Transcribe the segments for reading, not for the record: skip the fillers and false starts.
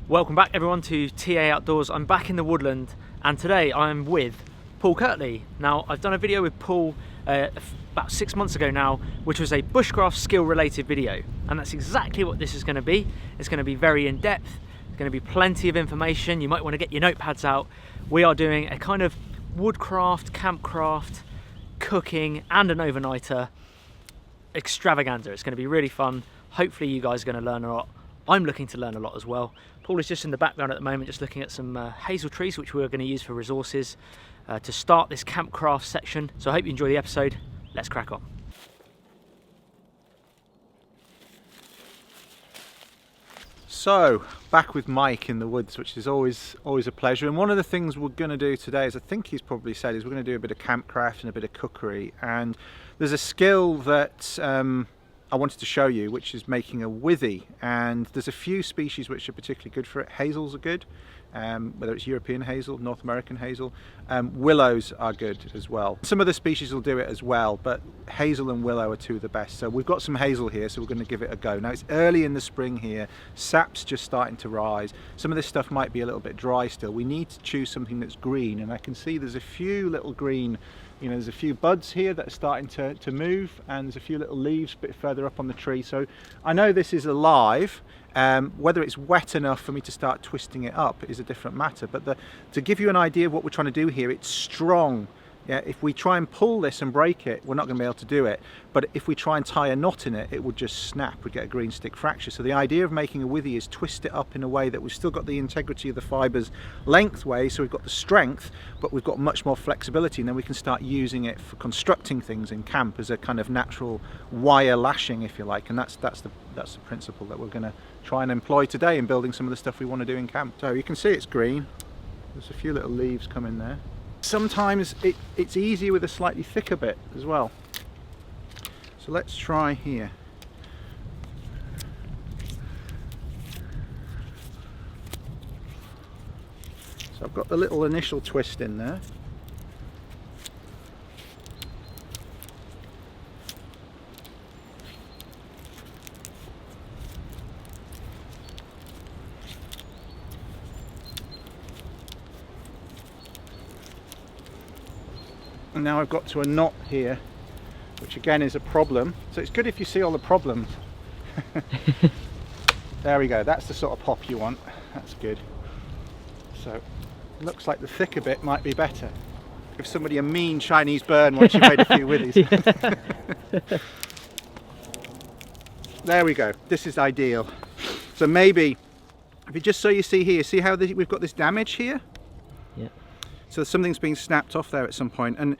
Welcome back everyone to TA Outdoors. I'm back in the woodland and today I'm with Paul Kirtley. Now I've done a video with Paul about 6 months ago now, which was a bushcraft skill related video, and that's exactly what this is going to be. It's going to be very in depth, there's going to be plenty of information. You might want to get your notepads out. We are doing a kind of woodcraft, campcraft, cooking and an overnighter extravaganza. It's going to be really fun. Hopefully you guys are going to learn a lot. I'm looking to learn a lot as well. Paul is just in the background at the moment, just looking at some hazel trees, which we're going to use for resources to start this campcraft section. So I hope you enjoy the episode. Let's crack on. So, back with Mike in the woods, which is always a pleasure. And one of the things we're going to do today, as I think he's probably said, is we're going to do a bit of campcraft and a bit of cookery. And there's a skill that I wanted to show you, which is making a withy. And there's a few species which are particularly good for it. Hazels are good, whether it's European hazel, North American hazel. Willows are good as well. Some other species will do it as well, but hazel and willow are two of the best. So we've got some hazel here, so we're going to give it a go. Now it's early in the spring here, sap's just starting to rise. Some of this stuff might be a little bit dry still. We need to choose something that's green, and I can see there's a few little green, there's a few buds here that are starting to move, and there's a few little leaves a bit further up on the tree. So I know this is alive. Whether it's wet enough for me to start twisting it up is a different matter, but to give you an idea of what we're trying to do here, it's strong. Yeah, if we try and pull this and break it, we're not going to be able to do it. But if we try and tie a knot in it, it would just snap. We'd get a green stick fracture. So the idea of making a withy is twist it up in a way that we've still got the integrity of the fibres lengthways, so we've got the strength, but we've got much more flexibility, and then we can start using it for constructing things in camp as a kind of natural wire lashing, if you like. And that's the principle that we're going to try and employ today in building some of the stuff we want to do in camp. So you can see it's green. There's a few little leaves come in there. Sometimes it's easier with a slightly thicker bit as well. So let's try here. So I've got the little initial twist in there. And now I've got to a knot here, which again is a problem. So it's good if you see all the problems. There we go, that's the sort of pop you want. That's good. So it looks like the thicker bit might be better. Give somebody a mean Chinese burn once you've made a few withies. There we go, this is ideal. So maybe, if you just so you see here, see how we've got this damage here? Yeah. So something's being snapped off there at some point, and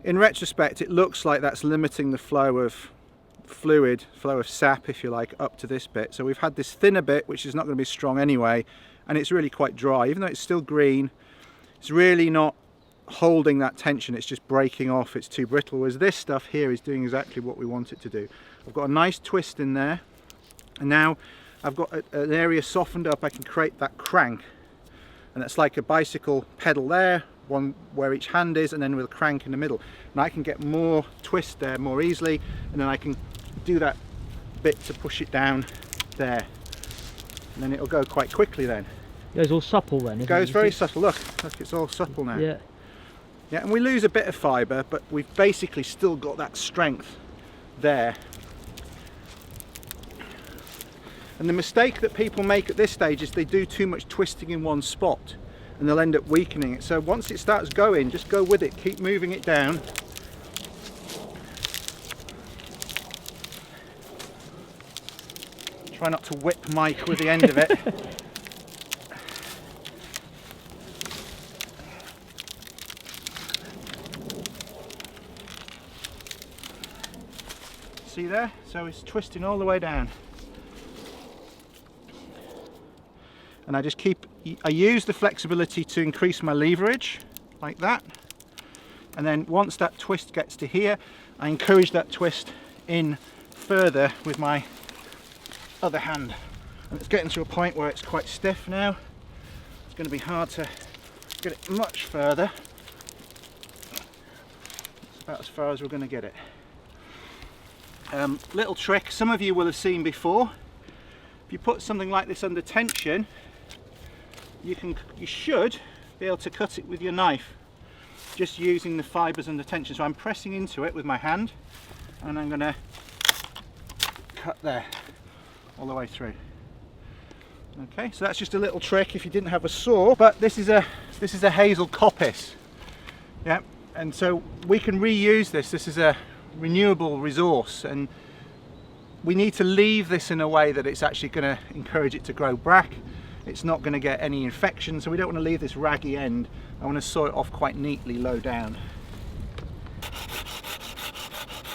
in retrospect it looks like that's limiting the flow of fluid, flow of sap if you like, up to this bit. So we've had this thinner bit which is not going to be strong anyway, and it's really quite dry. Even though it's still green, it's really not holding that tension, it's just breaking off, it's too brittle. Whereas this stuff here is doing exactly what we want it to do. I've got a nice twist in there, and now I've got an area softened up. I can create that crank. And that's like a bicycle pedal there, one where each hand is, and then with a crank in the middle. And I can get more twist there more easily, and then I can do that bit to push it down there. And then it'll go quite quickly then. It goes all supple then, isn't it? Goes it? very subtle, look, it's all supple now. Yeah. Yeah, and we lose a bit of fibre, but we've basically still got that strength there. And the mistake that people make at this stage is they do too much twisting in one spot, and they'll end up weakening it. So once it starts going, just go with it, keep moving it down. Try not to whip Mike with the end of it. See there? So it's twisting all the way down. And I use the flexibility to increase my leverage, like that. And then once that twist gets to here, I encourage that twist in further with my other hand. And it's getting to a point where it's quite stiff now. It's going to be hard to get it much further. It's about as far as we're going to get it. Little trick some of you will have seen before. if you put something like this under tension, you should be able to cut it with your knife, just using the fibres under tension. So I'm pressing into it with my hand, and I'm going to cut there all the way through. Okay, so that's just a little trick if you didn't have a saw. But this is a hazel coppice, yeah, and so we can reuse this. This is a renewable resource, and we need to leave this in a way that it's actually going to encourage it to grow back. It's not going to get any infection, so we don't want to leave this raggy end. I want to saw it off quite neatly low down.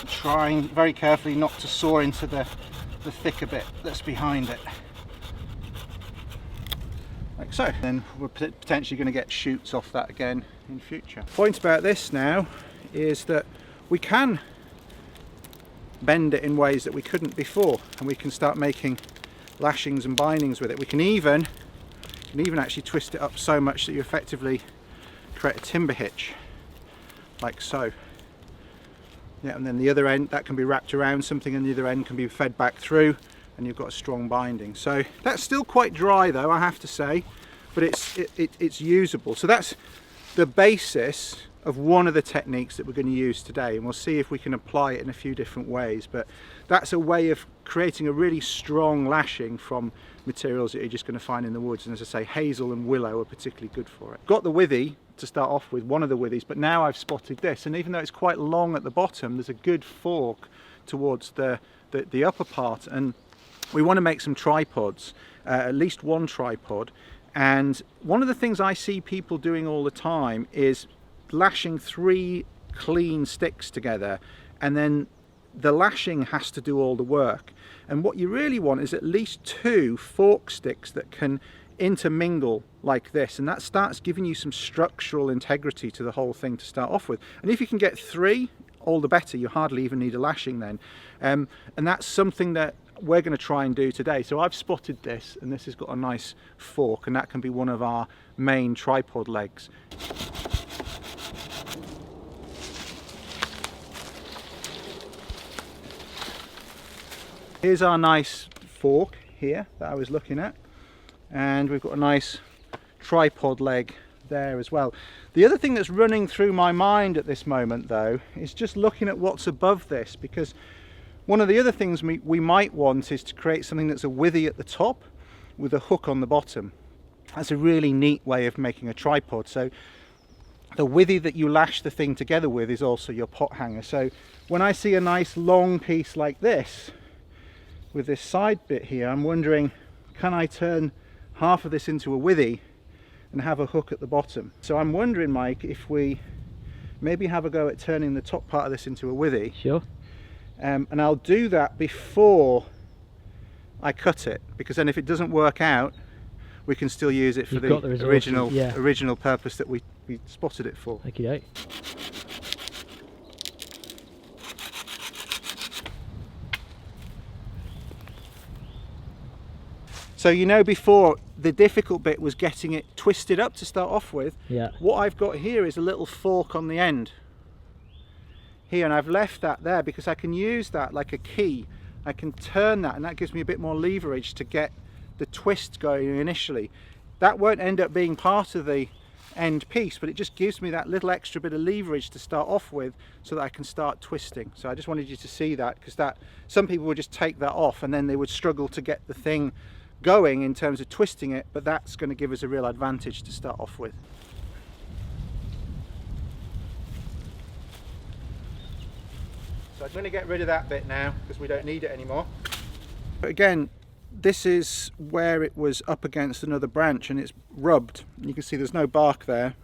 Trying very carefully not to saw into the thicker bit that's behind it. Like so. Then we're potentially going to get shoots off that again in future. The point about this now is that we can bend it in ways that we couldn't before, and we can start making lashings and bindings with it. We can even actually twist it up so much that you effectively create a timber hitch, like so. Yeah, and then the other end, that can be wrapped around something, and the other end can be fed back through, and you've got a strong binding. So that's still quite dry though, I have to say, but it's usable. So that's the basis of one of the techniques that we're going to use today, and we'll see if we can apply it in a few different ways. But that's a way of creating a really strong lashing from materials that you're just going to find in the woods, and as I say, hazel and willow are particularly good for it. Got the withy to start off with, one of the withies, but now I've spotted this, and even though it's quite long at the bottom, there's a good fork towards the upper part, and we want to make some tripods, at least one tripod. And one of the things I see people doing all the time is lashing 3 clean sticks together, and then the lashing has to do all the work. And what you really want is at least 2 fork sticks that can intermingle like this, and that starts giving you some structural integrity to the whole thing to start off with. And if you can get 3, all the better. You hardly even need a lashing then. And that's something that we're going to try and do today. So I've spotted this, and this has got a nice fork, and that can be one of our main tripod legs. Here's our nice fork here that I was looking at, and we've got a nice tripod leg there as well. The other thing that's running through my mind at this moment though is just looking at what's above this, because one of the other things we might want is to create something that's a withy at the top with a hook on the bottom. That's a really neat way of making a tripod. So the withy that you lash the thing together with is also your pot hanger. So when I see a nice long piece like this with this side bit here, I'm wondering, can I turn half of this into a withy and have a hook at the bottom? So I'm wondering, Mike, if we maybe have a go at turning the top part of this into a withy. Sure. And I'll do that before I cut it, because then if it doesn't work out, we can still use it for the original purpose that we spotted it for. Okey-doke. So you know, before the difficult bit was getting it twisted up to start off with. Yeah. What I've got here is a little fork on the end here, and I've left that there because I can use that like a key. I can turn that, and that gives me a bit more leverage to get the twist going initially. That won't end up being part of the end piece, but it just gives me that little extra bit of leverage to start off with so that I can start twisting. So I just wanted you to see that, because that some people would just take that off and then they would struggle to get the thing going in terms of twisting it, but that's going to give us a real advantage to start off with. So I'm going to get rid of that bit now because we don't need it anymore. But again, this is where it was up against another branch and it's rubbed. You can see there's no bark there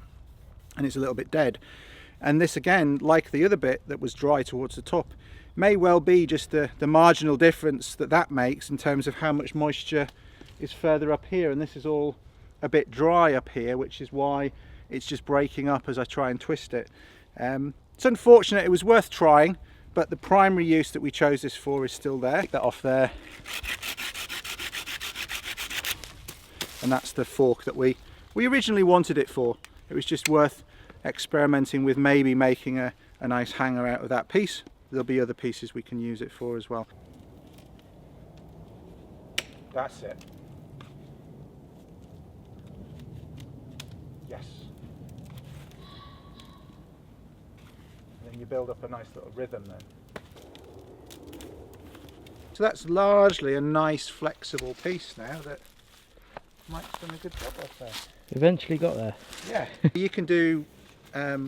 and it's a little bit dead. And this again, like the other bit that was dry towards the top, may well be just the marginal difference that makes in terms of how much moisture is further up here, and this is all a bit dry up here, which is why it's just breaking up as I try and twist it. It's unfortunate. It was worth trying, but the primary use that we chose this for is still there. Take that off there, and that's the fork that we originally wanted it for. It was just worth experimenting with, maybe making a nice hanger out of that piece. There'll be other pieces we can use it for as well. That's it. Yes. And then you build up a nice little rhythm then. So that's largely a nice flexible piece now that Mike's done a good job of there. Eventually got there. Yeah. You can do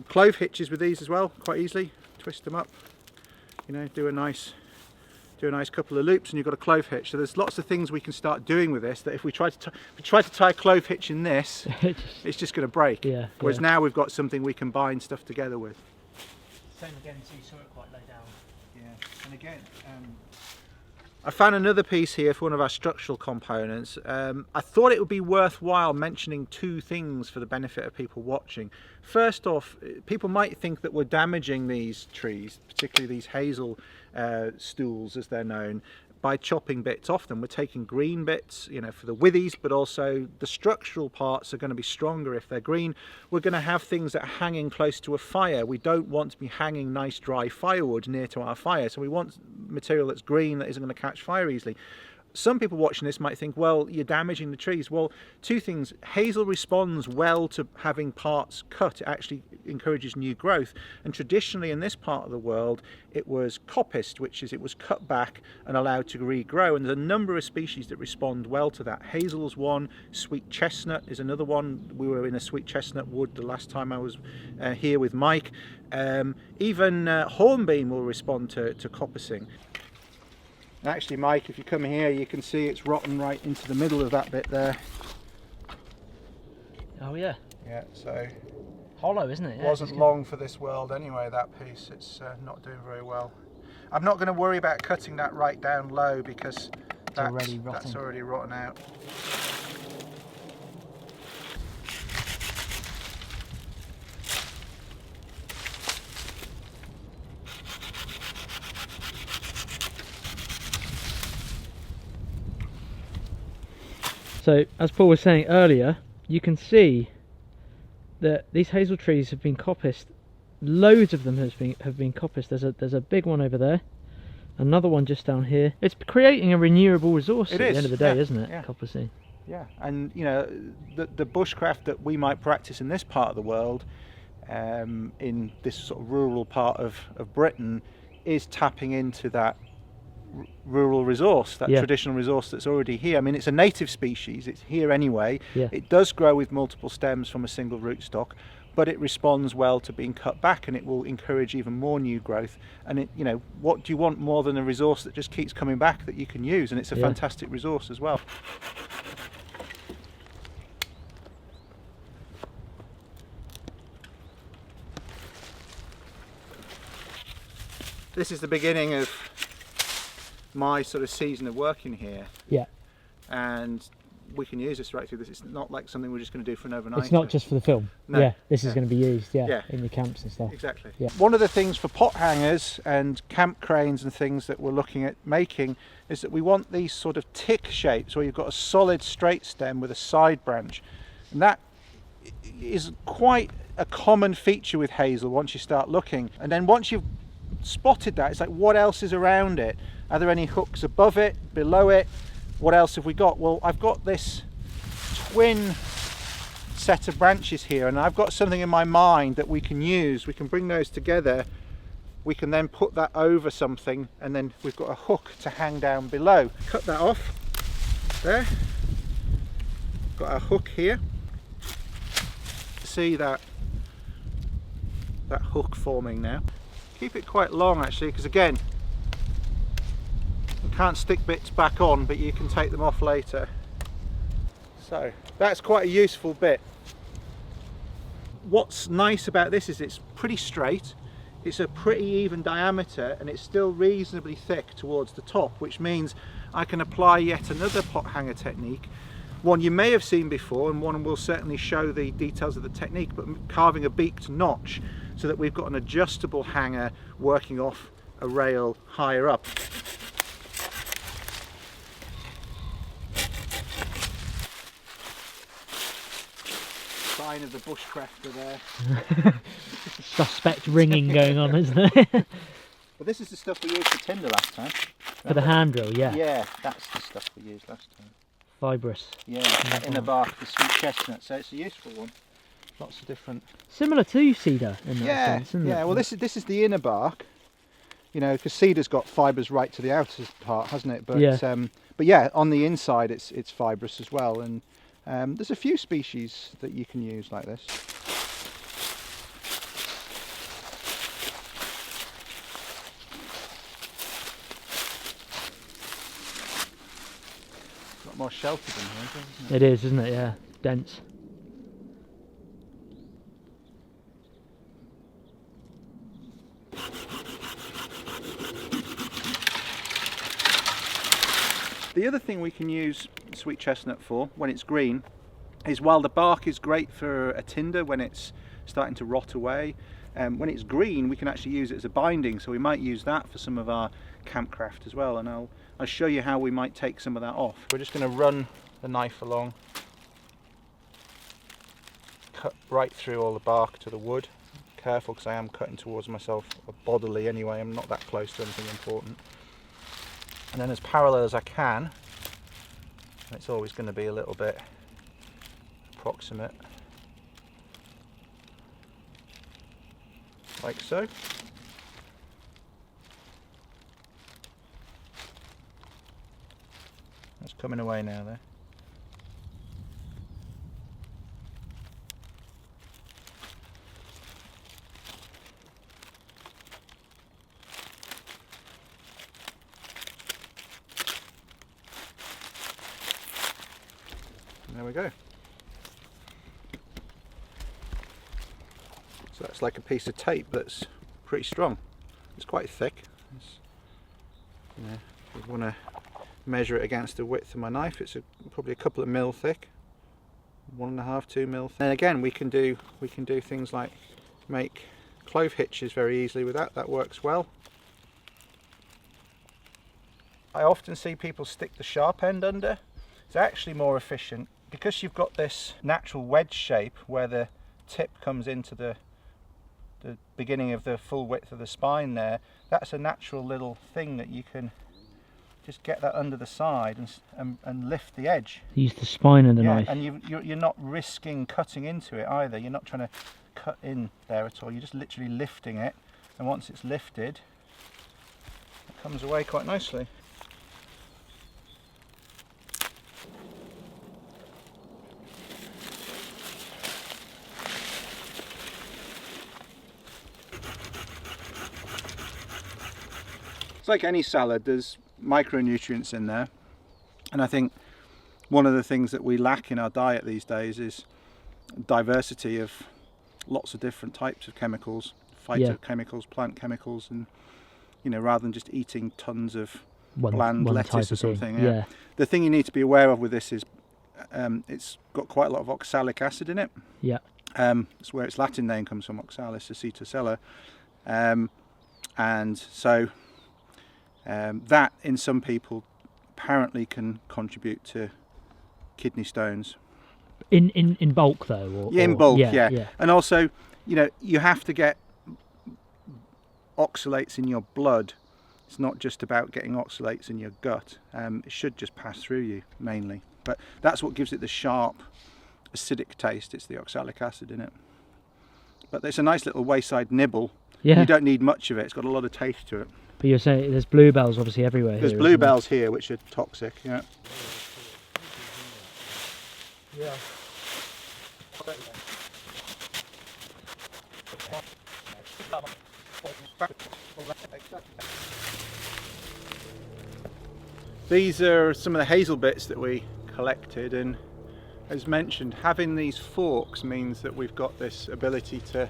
clove hitches with these as well, quite easily. Twist them up, you know, do a nice couple of loops and you've got a clove hitch. So there's lots of things we can start doing with this that if we try to tie a clove hitch in this, it's just going to break. Yeah. Whereas now we've got something we can bind stuff together with. Same again, so you saw it quite lay down. Yeah, and again, I found another piece here for one of our structural components. I thought it would be worthwhile mentioning two things for the benefit of people watching. First off, people might think that we're damaging these trees, particularly these hazel stools as they're known, by chopping bits off them. We're taking green bits, you know, for the withies, but also the structural parts are going to be stronger if they're green. We're going to have things that are hanging close to a fire. We don't want to be hanging nice dry firewood near to our fire, so we want material that's green that isn't going to catch fire easily. Some people watching this might think, well, you're damaging the trees. Well, two things. Hazel responds well to having parts cut. It actually encourages new growth. And traditionally in this part of the world, it was coppiced, which is it was cut back and allowed to regrow. And there's a number of species that respond well to that. Hazel's one, sweet chestnut is another one. We were in a sweet chestnut wood the last time I was here with Mike. Even hornbeam will respond to coppicing. Actually, Mike, if you come here, you can see it's rotten right into the middle of that bit there. Oh yeah. Yeah, so hollow, isn't it? Yeah, wasn't long for this world anyway, that piece. It's not doing very well. I'm not going to worry about cutting that right down low because that's already rotten out. So, as Paul was saying earlier, you can see that these hazel trees have been coppiced. Loads of them have been coppiced. There's a big one over there, another one just down here. It's creating a renewable resource at the end of the day, isn't it? Yeah. Coppicing. Yeah, and you know, the bushcraft that we might practice in this part of the world, in this sort of rural part of Britain, is tapping into that rural resource, that traditional resource that's already here. I mean, it's a native species, it's here anyway. It does grow with multiple stems from a single rootstock, but it responds well to being cut back, and it will encourage even more new growth. And it, you know, what do you want more than a resource that just keeps coming back that you can use? And it's a fantastic resource as well. This is the beginning of my sort of season of working here. Yeah. And we can use this right through this. It's not like something we're just going to do for an overnight. It's not just for the film. No. Yeah, this is going to be used, in the camps and stuff. Exactly. Yeah. One of the things for pot hangers and camp cranes and things that we're looking at making is that we want these sort of tick shapes where you've got a solid straight stem with a side branch. And that is quite a common feature with hazel once you start looking. And then once you've spotted that, it's like, what else is around it? Are there any hooks above it, below it? What else have we got? Well, I've got this twin set of branches here, and I've got something in my mind that we can use. We can bring those together, we can then put that over something, and then we've got a hook to hang down below. Cut that off there. Got a hook here. See that hook forming now. Keep it quite long actually, because again, you can't stick bits back on, but you can take them off later. So that's quite a useful bit. What's nice about this is it's pretty straight, it's a pretty even diameter, and it's still reasonably thick towards the top, which means I can apply yet another pot hanger technique. One you may have seen before, and one will certainly show the details of the technique, but carving a beaked notch so that we've got an adjustable hanger working off a rail higher up. Sign of the bushcrafter there. Suspect ringing going on, isn't it? But this is the stuff we used for tinder last time. For the hand drill, yeah. Yeah, that's the stuff we used last time. Fibrous. Yeah, in the bark of the sweet chestnut, so it's a useful one. Lots of different. Similar to cedar in that sense, isn't it? Yeah. Well, this is the inner bark. You know, because cedar's got fibres right to the outer part, hasn't it? But yeah, on the inside it's fibrous as well, and there's a few species that you can use like this. A lot more sheltered in here, isn't it? It is, isn't it? Yeah, dense. The other thing we can use sweet chestnut for when it's green is, while the bark is great for a tinder when it's starting to rot away, when it's green we can actually use it as a binding, so we might use that for some of our campcraft as well, and I'll show you how we might take some of that off. We're just going to run the knife along, cut right through all the bark to the wood. Careful, because I am cutting towards myself bodily anyway, I'm not that close to anything important. And then as parallel as I can, and it's always going to be a little bit approximate, like so. That's coming away now there. There we go. So that's like a piece of tape that's pretty strong. It's quite thick. You know, if you want to measure it against the width of my knife, it's probably a couple of mil thick, 1.5 to 2 mil thick. And again, we can do things like make clove hitches very easily with that. That works well. I often see people stick the sharp end under. It's actually more efficient because you've got this natural wedge shape where the tip comes into the beginning of the full width of the spine there. That's a natural little thing that you can just get that under the side and lift the edge. Use the spine of the knife. And you're not risking cutting into it either. You're not trying to cut in there at all. You're just literally lifting it, and once it's lifted, it comes away quite nicely. It's like any salad, there's micronutrients in there, and I think one of the things that we lack in our diet these days is diversity of lots of different types of chemicals, phytochemicals, plant chemicals, and you know, rather than just eating tons of bland lettuce or something. Yeah. The thing you need to be aware of with this is it's got quite a lot of oxalic acid in it. Yeah. It's where its Latin name comes from, oxalis acetosella, and so that in some people apparently can contribute to kidney stones. In bulk though? In bulk, yeah. And also, you know, you have to get oxalates in your blood. It's not just about getting oxalates in your gut. It should just pass through you mainly. But that's what gives it the sharp, acidic taste. It's the oxalic acid in it. But it's a nice little wayside nibble. Yeah. You don't need much of it. It's got a lot of taste to it. But you're saying there's bluebells obviously everywhere. There's bluebells here which are toxic, yeah. Yeah. These are some of the hazel bits that we collected, and as mentioned, having these forks means that we've got this ability to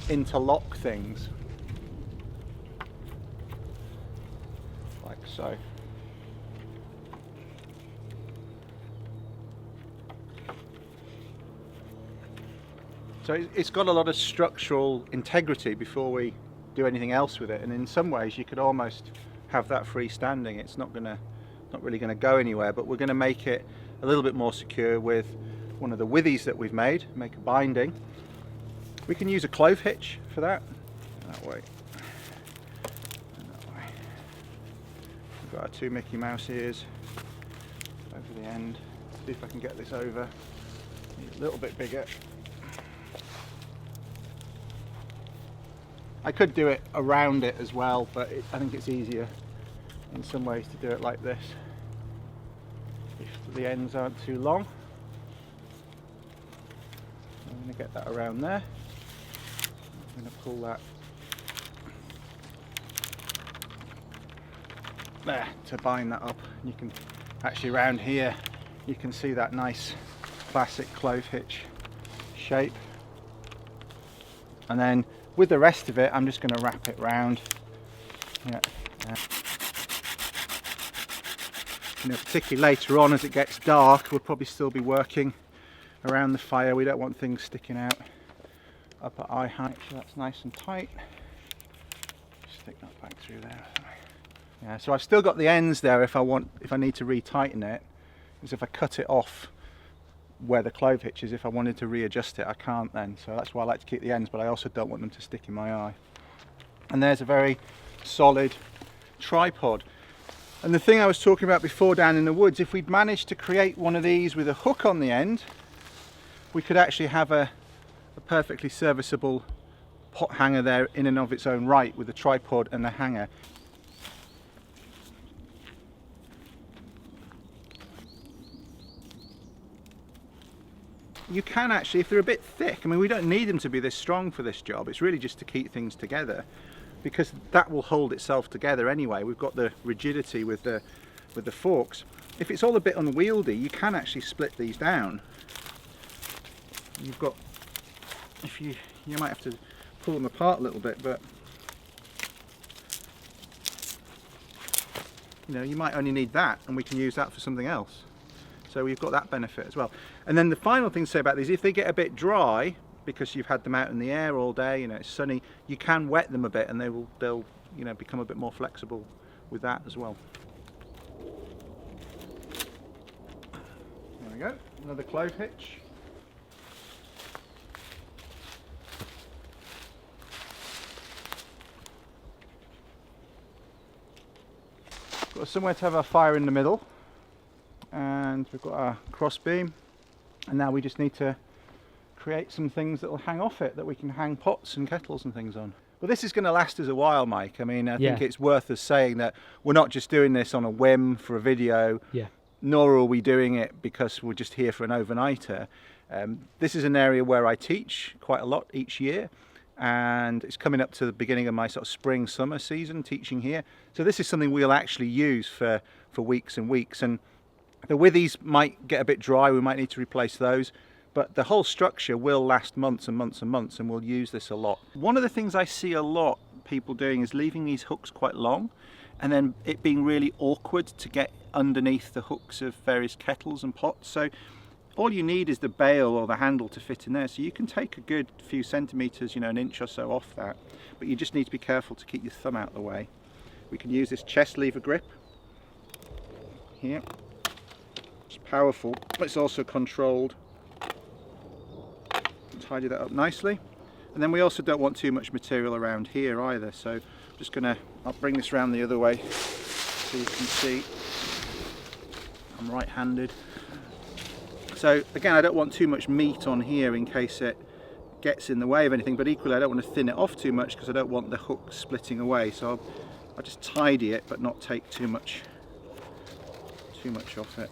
interlock things. Like so. So it's got a lot of structural integrity before we do anything else with it, and in some ways you could almost have that freestanding. It's not really going to go anywhere, but we're going to make it a little bit more secure with one of the withies that we've made. Make a binding. We can use a clove hitch for that. That way. And that way. We've got our 2 Mickey Mouse ears over the end. See if I can get this over. Need a little bit bigger. I could do it around it as well, but I think it's easier in some ways to do it like this if the ends aren't too long. I'm going to get that around there. I'm going to pull that there to bind that up. You can actually, around here you can see that nice classic clove hitch shape, and then with the rest of it I'm just going to wrap it round. Yeah. You know, particularly later on as it gets dark, we'll probably still be working around the fire. We don't want things sticking out up at eye height, so that's nice and tight. Stick that back through there. Yeah, so I've still got the ends there if I need to retighten it, because if I cut it off where the clove hitch is, if I wanted to readjust it, I can't then. So that's why I like to keep the ends, but I also don't want them to stick in my eye. And there's a very solid tripod. And the thing I was talking about before down in the woods, if we'd managed to create one of these with a hook on the end, we could actually have a perfectly serviceable pot hanger there in and of its own right, with a tripod and a hanger. You can actually, if they're a bit thick, I mean, we don't need them to be this strong for this job, it's really just to keep things together, because that will hold itself together anyway. We've got the rigidity with the forks. If it's all a bit unwieldy, you can actually split these down. You've got, you might have to pull them apart a little bit, but you know, you might only need that and we can use that for something else. So we've got that benefit as well. And then the final thing to say about these, if they get a bit dry because you've had them out in the air all day, you know, it's sunny, you can wet them a bit and they'll you know, become a bit more flexible with that as well. There we go, another clove hitch. Got somewhere to have our fire in the middle, and we've got our cross beam, and now we just need to create some things that will hang off it, that we can hang pots and kettles and things on. Well, this is going to last us a while, Mike. I mean, I think it's worth us saying that we're not just doing this on a whim for a video, nor are we doing it because we're just here for an overnighter. This is an area where I teach quite a lot each year, and it's coming up to the beginning of my sort of spring summer season teaching here. So this is something we'll actually use for weeks and weeks. And the withies might get a bit dry, we might need to replace those, but the whole structure will last months and months and months, and we'll use this a lot. One of the things I see a lot people doing is leaving these hooks quite long, and then it being really awkward to get underneath the hooks of various kettles and pots. So all you need is the bail or the handle to fit in there. So you can take a good few centimetres, you know, an inch or so off that, but you just need to be careful to keep your thumb out of the way. We can use this chest lever grip here. It's powerful, but it's also controlled. Tidy that up nicely. And then we also don't want too much material around here either, so I'm just gonna, I'll bring this around the other way so you can see I'm right-handed. So again, I don't want too much meat on here in case it gets in the way of anything, but equally I don't want to thin it off too much because I don't want the hook splitting away. So I'll just tidy it but not take too much off it.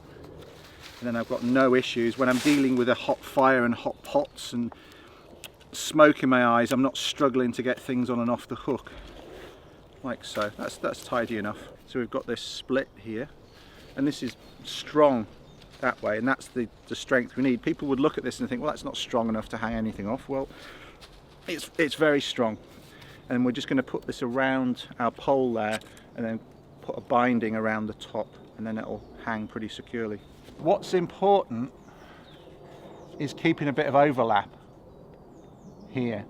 And then I've got no issues when I'm dealing with a hot fire and hot pots and smoke in my eyes. I'm not struggling to get things on and off the hook like so. That's tidy enough. So we've got this split here, and this is strong that way, and that's the strength we need. People would look at this and think, well, that's not strong enough to hang anything off. Well, it's very strong, and we're just going to put this around our pole there and then put a binding around the top, and then it'll hang pretty securely. What's important is keeping a bit of overlap here.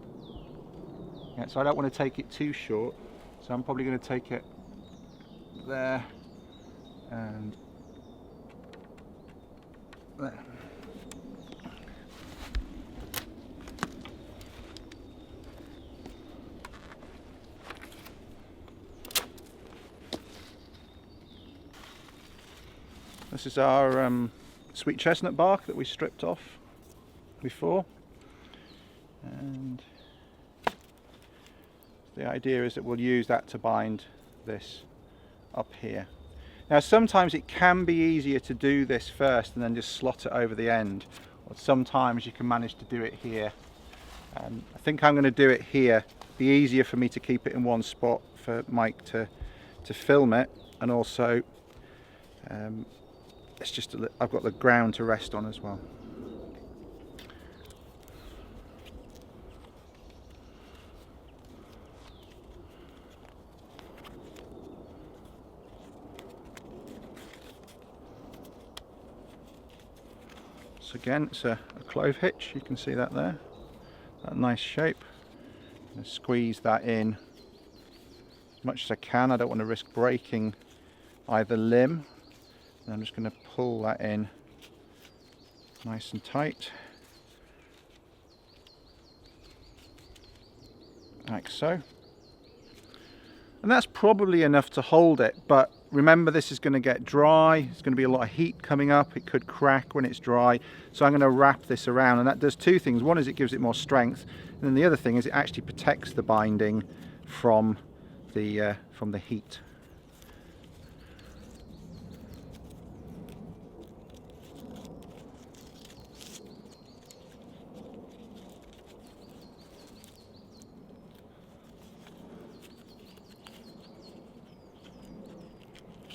Yeah, so I don't want to take it too short, so I'm probably going to take it there and there. This is our sweet chestnut bark that we stripped off before, and the idea is that we'll use that to bind this up here. Now sometimes it can be easier to do this first and then just slot it over the end, or sometimes you can manage to do it here. I think I'm going to do it here. It'll be easier for me to keep it in one spot for Mike to film it, and also it's just I've got the ground to rest on as well. So again, it's a clove hitch, you can see that there, that nice shape. I'm going to squeeze that in as much as I can. I don't want to risk breaking either limb. And I'm just going to pull that in nice and tight, like so. And that's probably enough to hold it, but remember this is going to get dry, there's going to be a lot of heat coming up, it could crack when it's dry, so I'm going to wrap this around, and that does two things. One is it gives it more strength, and then the other thing is it actually protects the binding from the heat.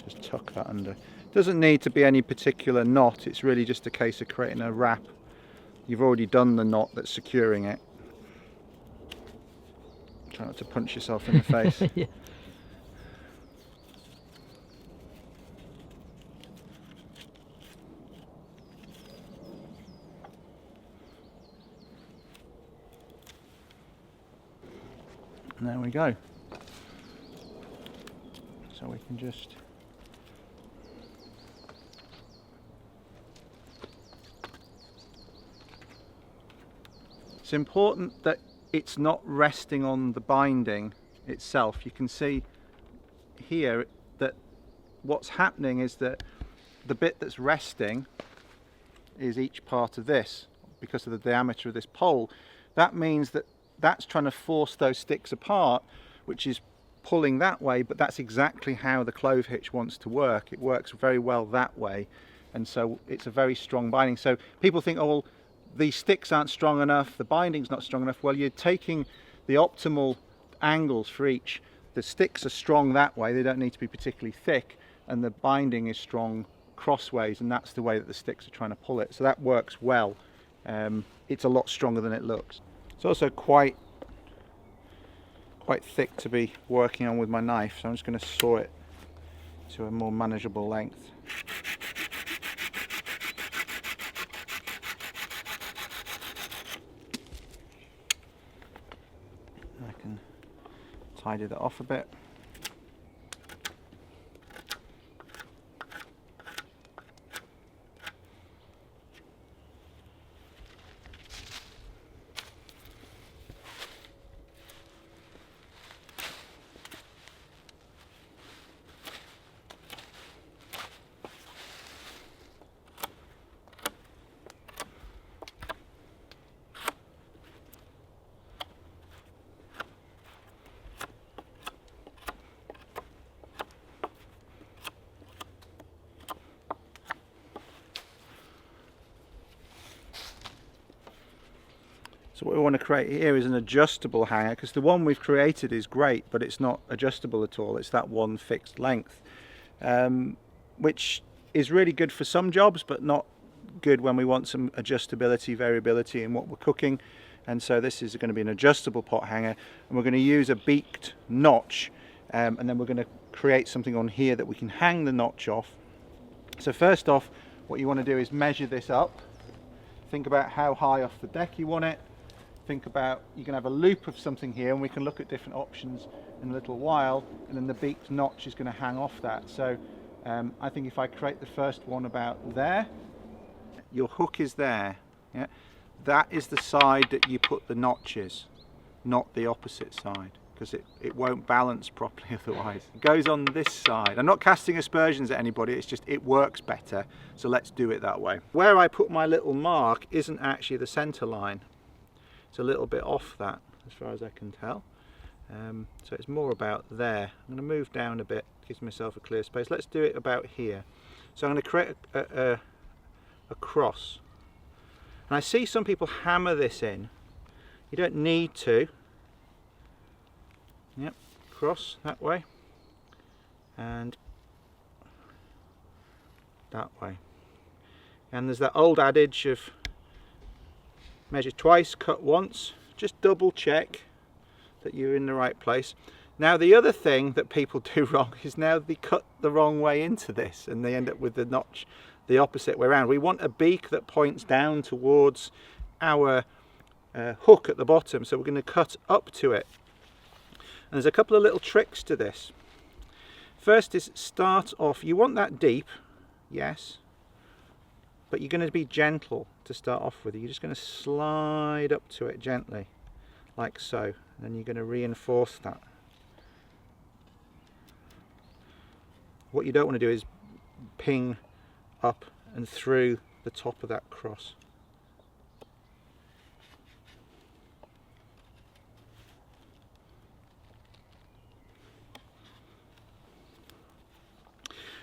Just tuck that under. Doesn't need to be any particular knot, it's really just a case of creating a wrap. You've already done the knot that's securing it. Try not to punch yourself in the face. Yeah. And there we go. So we can just it's important that it's not resting on the binding itself. You can see here that what's happening is that the bit that's resting is each part of this because of the diameter of this pole. That means that that's trying to force those sticks apart, which is pulling that way, but that's exactly how the clove hitch wants to work. It works very well that way, and so it's a very strong binding. So people think, oh well, these sticks aren't strong enough, the binding's not strong enough. Well, you're taking the optimal angles for each. The sticks are strong that way, they don't need to be particularly thick, and the binding is strong crossways, and that's the way that the sticks are trying to pull it. So that works well. It's a lot stronger than it looks. It's also quite thick to be working on with my knife, so I'm just going to saw it to a more manageable length. I can tidy that off a bit. So what we want to create here is an adjustable hanger, because the one we've created is great, but it's not adjustable at all. It's that one fixed length, which is really good for some jobs, but not good when we want some adjustability, variability in what we're cooking. And so this is going to be an adjustable pot hanger, and we're going to use a beaked notch, and then we're going to create something on here that we can hang the notch off. So first off, what you want to do is measure this up. Think about how high off the deck you want it. Think about, you can have a loop of something here, and we can look at different options in a little while, and then the beaked notch is going to hang off that. So I think if I create the first one about there, your hook is there. Yeah? That is the side that you put the notches, not the opposite side. because it won't balance properly otherwise. It goes on this side. I'm not casting aspersions at anybody, it's just it works better, so let's do it that way. Where I put my little mark isn't actually the center line. It's a little bit off that, as far as I can tell. So it's more about there. I'm going to move down a bit, gives myself a clear space. Let's do it about here. So I'm going to create a cross. And I see some people hammer this in. You don't need to. Yep, cross that way and that way. And there's that old adage of measure twice, cut once. Just double check that you're in the right place. Now the other thing that people do wrong is now they cut the wrong way into this and they end up with the notch the opposite way around. We want a beak that points down towards our hook at the bottom, so we're going to cut up to it. And there's a couple of little tricks to this. First is start off, you want that deep, yes, but you're going to be gentle to start off with. You're just going to slide up to it gently, like so, and then you're going to reinforce that. What you don't want to do is ping up and through the top of that cross.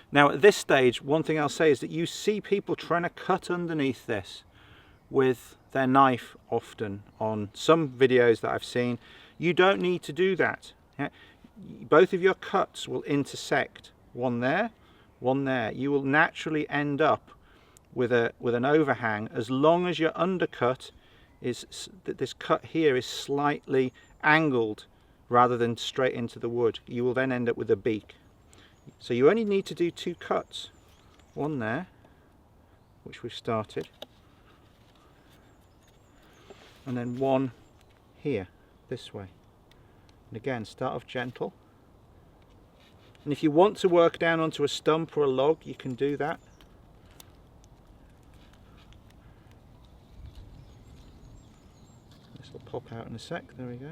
Now at this stage, one thing I'll say is that you see people trying to cut underneath this with their knife often on some videos that I've seen. You don't need to do that. Yeah? Both of your cuts will intersect, one there, one there. You will naturally end up with an overhang as long as your undercut is, this cut here is slightly angled rather than straight into the wood. You will then end up with a beak. So you only need to do two cuts, one there, which we've started, and then one here, this way. And again, start off gentle. And if you want to work down onto a stump or a log, you can do that. This will pop out in a sec, there we go.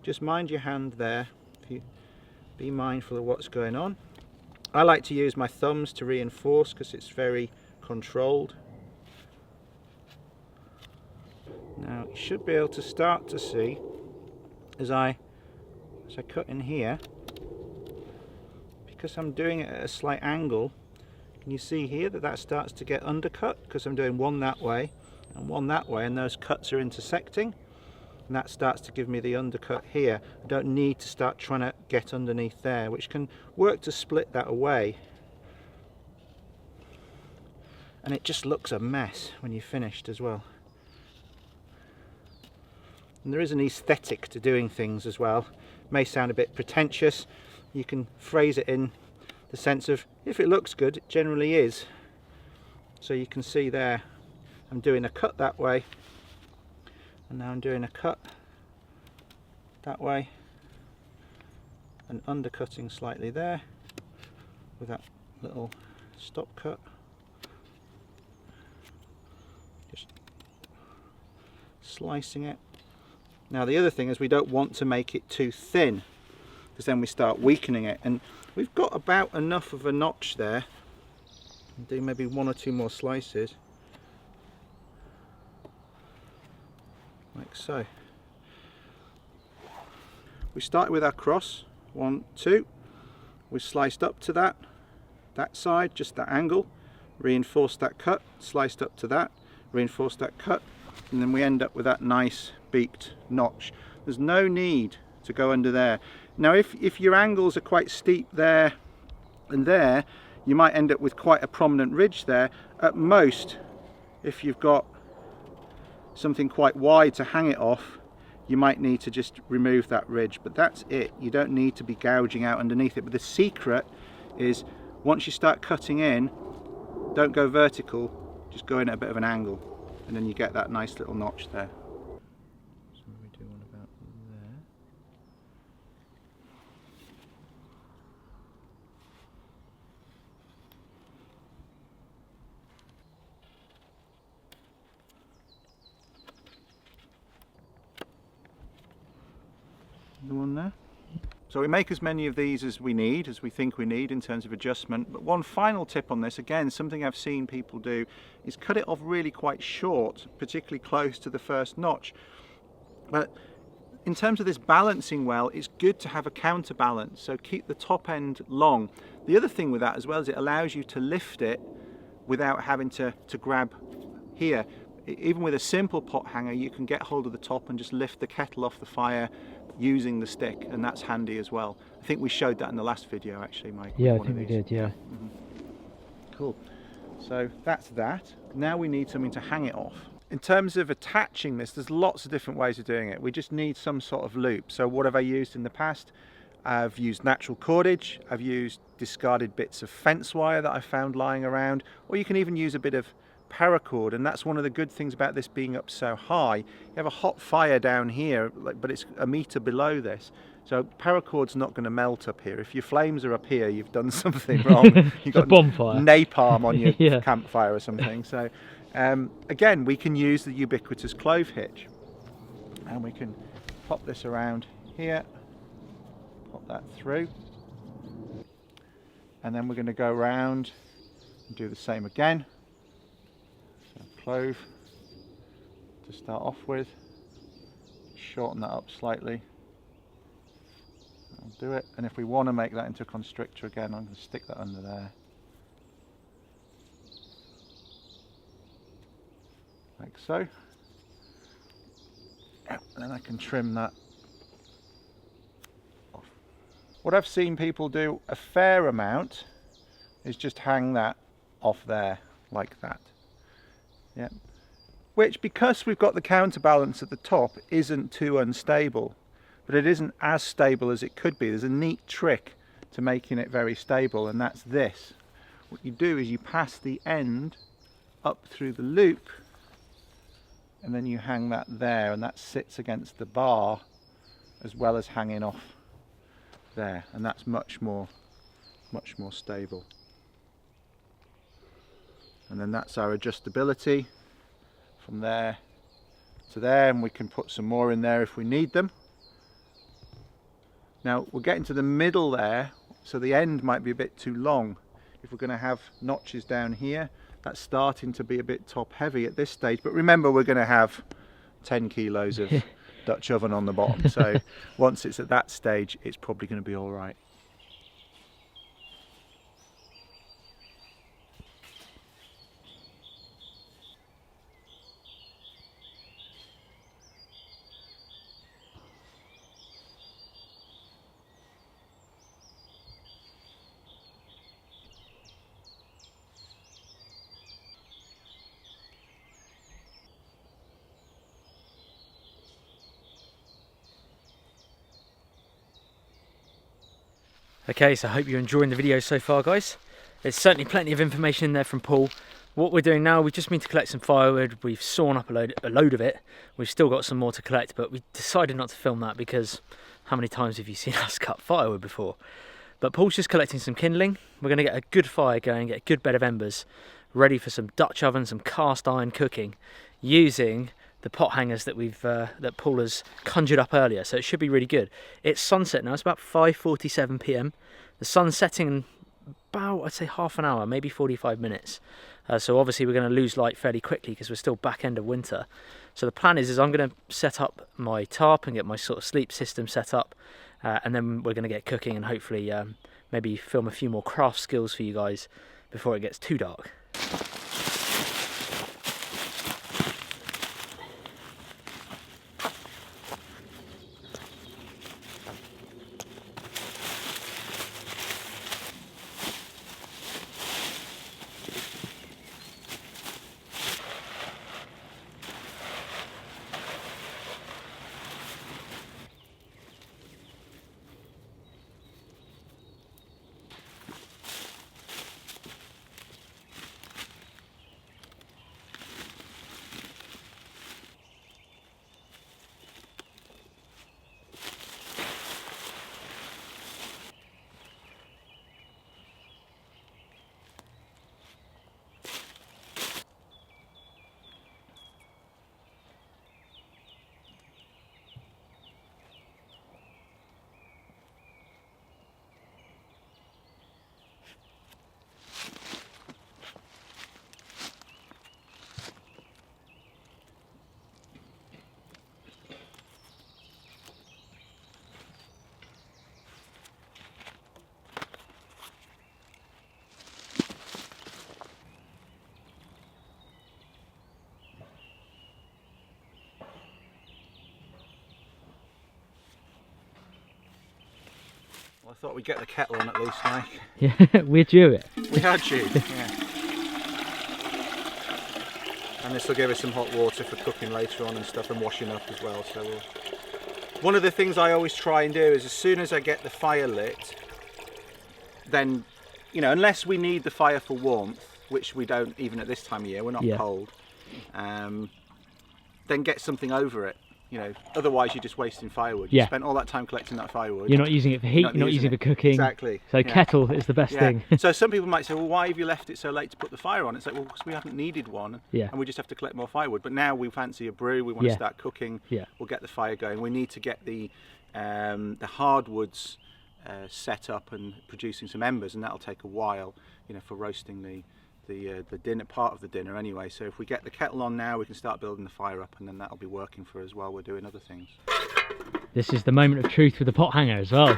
Just mind your hand there. If you be mindful of what's going on. I like to use my thumbs to reinforce because it's very controlled. Now you should be able to start to see as I cut in here, because I'm doing it at a slight angle, can you see here that that starts to get undercut because I'm doing one that way and one that way, and those cuts are intersecting. And that starts to give me the undercut here. I don't need to start trying to get underneath there, which can work to split that away. And it just looks a mess when you're finished as well. And there is an aesthetic to doing things as well. It may sound a bit pretentious. You can phrase it in the sense of, if it looks good, it generally is. So you can see there, I'm doing a cut that way. And now I'm doing a cut that way and undercutting slightly there with that little stop cut. Just slicing it. Now the other thing is we don't want to make it too thin because then we start weakening it, and we've got about enough of a notch there. I'll do maybe one or two more slices. Like so. We started with our cross, 1, 2. We sliced up to that side, just that angle, reinforced that cut, sliced up to that, reinforced that cut, and then we end up with that nice beaked notch. There's no need to go under there. Now if your angles are quite steep there and there, you might end up with quite a prominent ridge there. At most, if you've got something quite wide to hang it off, you might need to just remove that ridge, but that's it. You don't need to be gouging out underneath it. But the secret is, once you start cutting in, don't go vertical, just go in at a bit of an angle, and then you get that nice little notch there. So we do one about there. The one there. So we make as many of these as we need, as we think we need in terms of adjustment. But one final tip on this, again, something I've seen people do, is cut it off really quite short, particularly close to the first notch. But in terms of this balancing well, it's good to have a counterbalance, so keep the top end long. The other thing with that as well is it allows you to lift it without having to grab here. Even with a simple pot hanger, you can get hold of the top and just lift the kettle off the fire using the stick, and that's handy as well. I think we showed that in the last video actually, Mike. Yeah, I think we did, yeah. Cool. So that's that. Now we need something to hang it off. In terms of attaching this, there's lots of different ways of doing it. We just need some sort of loop. So what have I used in the past? I've used natural cordage, I've used discarded bits of fence wire that I found lying around, or you can even use a bit of paracord, and that's one of the good things about this being up so high. You have a hot fire down here, but it's a metre below this, so paracord's not going to melt up here. If your flames are up here, you've done something wrong. You've got a bonfire, napalm on your yeah. campfire or something. So again, we can use the ubiquitous clove hitch, and we can pop this around here, pop that through, and then we're going to go around and do the same again. Clove to start off with, shorten that up slightly, I'll do it, and if we want to make that into a constrictor again, I'm going to stick that under there, like so, and then I can trim that off. What I've seen people do a fair amount is just hang that off there like that. Yeah, which, because we've got the counterbalance at the top, isn't too unstable, but it isn't as stable as it could be. There's a neat trick to making it very stable, and that's this. What you do is you pass the end up through the loop, and then you hang that there, and that sits against the bar as well as hanging off there, and that's much more stable. And then that's our adjustability from there to there, and we can put some more in there if we need them. Now we're getting to the middle there, so the end might be a bit too long. If we're going to have notches down here, that's starting to be a bit top heavy at this stage, but remember, we're going to have 10 kilos of Dutch oven on the bottom, so once it's at that stage, it's probably going to be all right. Okay, so I hope you're enjoying the video so far, guys. There's certainly plenty of information in there from Paul. What we're doing now, we just need to collect some firewood. We've sawn up a load of it. We've still got some more to collect, but we decided not to film that because how many times have you seen us cut firewood before? But Paul's just collecting some kindling. We're going to get a good fire going, get a good bed of embers, ready for some Dutch oven, some cast iron cooking, using the pot hangers that that Paul has conjured up earlier, so it should be really good. It's sunset now, it's about 5:47 p.m. The sun's setting in about, I'd say, half an hour, maybe 45 minutes. So obviously we're going to lose light fairly quickly because we're still back end of winter. So the plan is I'm going to set up my tarp and get my sort of sleep system set up, and then we're going to get cooking and hopefully maybe film a few more craft skills for you guys before it gets too dark. I thought we'd get the kettle on at least, Mike. Yeah, we're due it. We had due, yeah. And this will give us some hot water for cooking later on and stuff, and washing up as well. So one of the things I always try and do is, as soon as I get the fire lit, then, you know, unless we need the fire for warmth, which we don't even at this time of year, we're not cold, then get something over it. You know, otherwise you're just wasting firewood. You spent all that time collecting that firewood. You're not using it for heat, you're not using it for cooking. Exactly. So kettle is the best thing. So some people might say, well, why have you left it so late to put the fire on? It's like, well, because we haven't needed one, and we just have to collect more firewood. But now we fancy a brew, we want to start cooking, we'll get the fire going. We need to get the hardwoods set up and producing some embers, and that'll take a while, you know, for roasting the dinner, part of the dinner anyway. So if we get the kettle on now, we can start building the fire up, and then that'll be working for us while we're doing other things. This is the moment of truth with the pot hanger as well.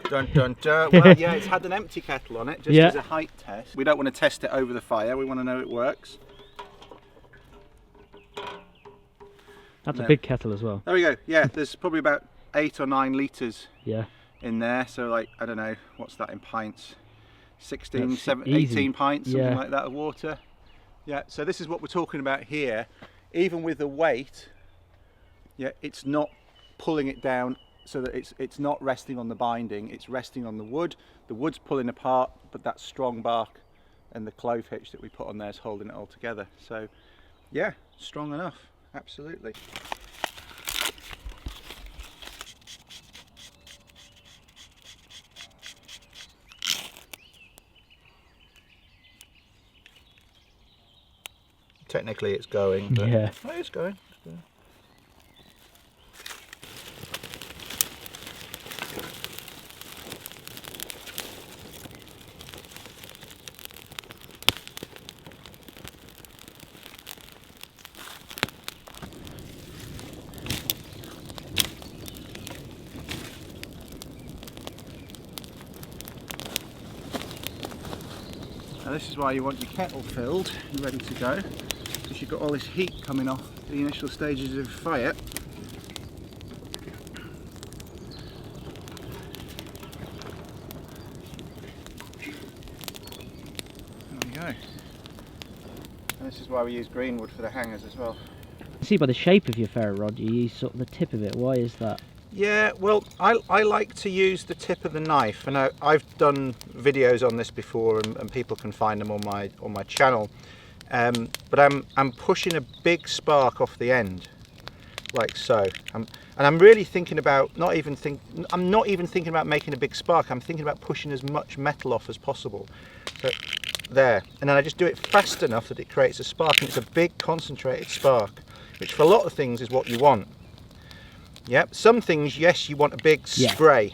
Dun dun dun. Well, yeah, it's had an empty kettle on it just as a height test. We don't want to test it over the fire, we want to know it works. That's a big kettle as well. There we go. Yeah, there's probably about 8 or 9 litres in there, so like, I don't know, what's that in pints? 16, 17, 18 pints, something like that of water. Yeah, so this is what we're talking about here. Even with the weight, it's not pulling it down so that it's not resting on the binding, it's resting on the wood. The wood's pulling apart, but that strong bark and the clove hitch that we put on there is holding it all together. So yeah, strong enough, absolutely. Technically it's going, but oh, it's going. Now this is why you want your kettle filled and ready to go, because you've got all this heat coming off the initial stages of fire. There we go. And this is why we use green wood for the hangers as well. See, by the shape of your ferro rod, you use sort of the tip of it. Why is that? Yeah, well, I like to use the tip of the knife, and I've done videos on this before, and people can find them on my channel. But I'm pushing a big spark off the end, like so. And I'm really thinking about I'm not even thinking about making a big spark. I'm thinking about pushing as much metal off as possible. So there, and then I just do it fast enough that it creates a spark, and it's a big concentrated spark, which for a lot of things is what you want. Yeah, some things, yes, you want a big spray,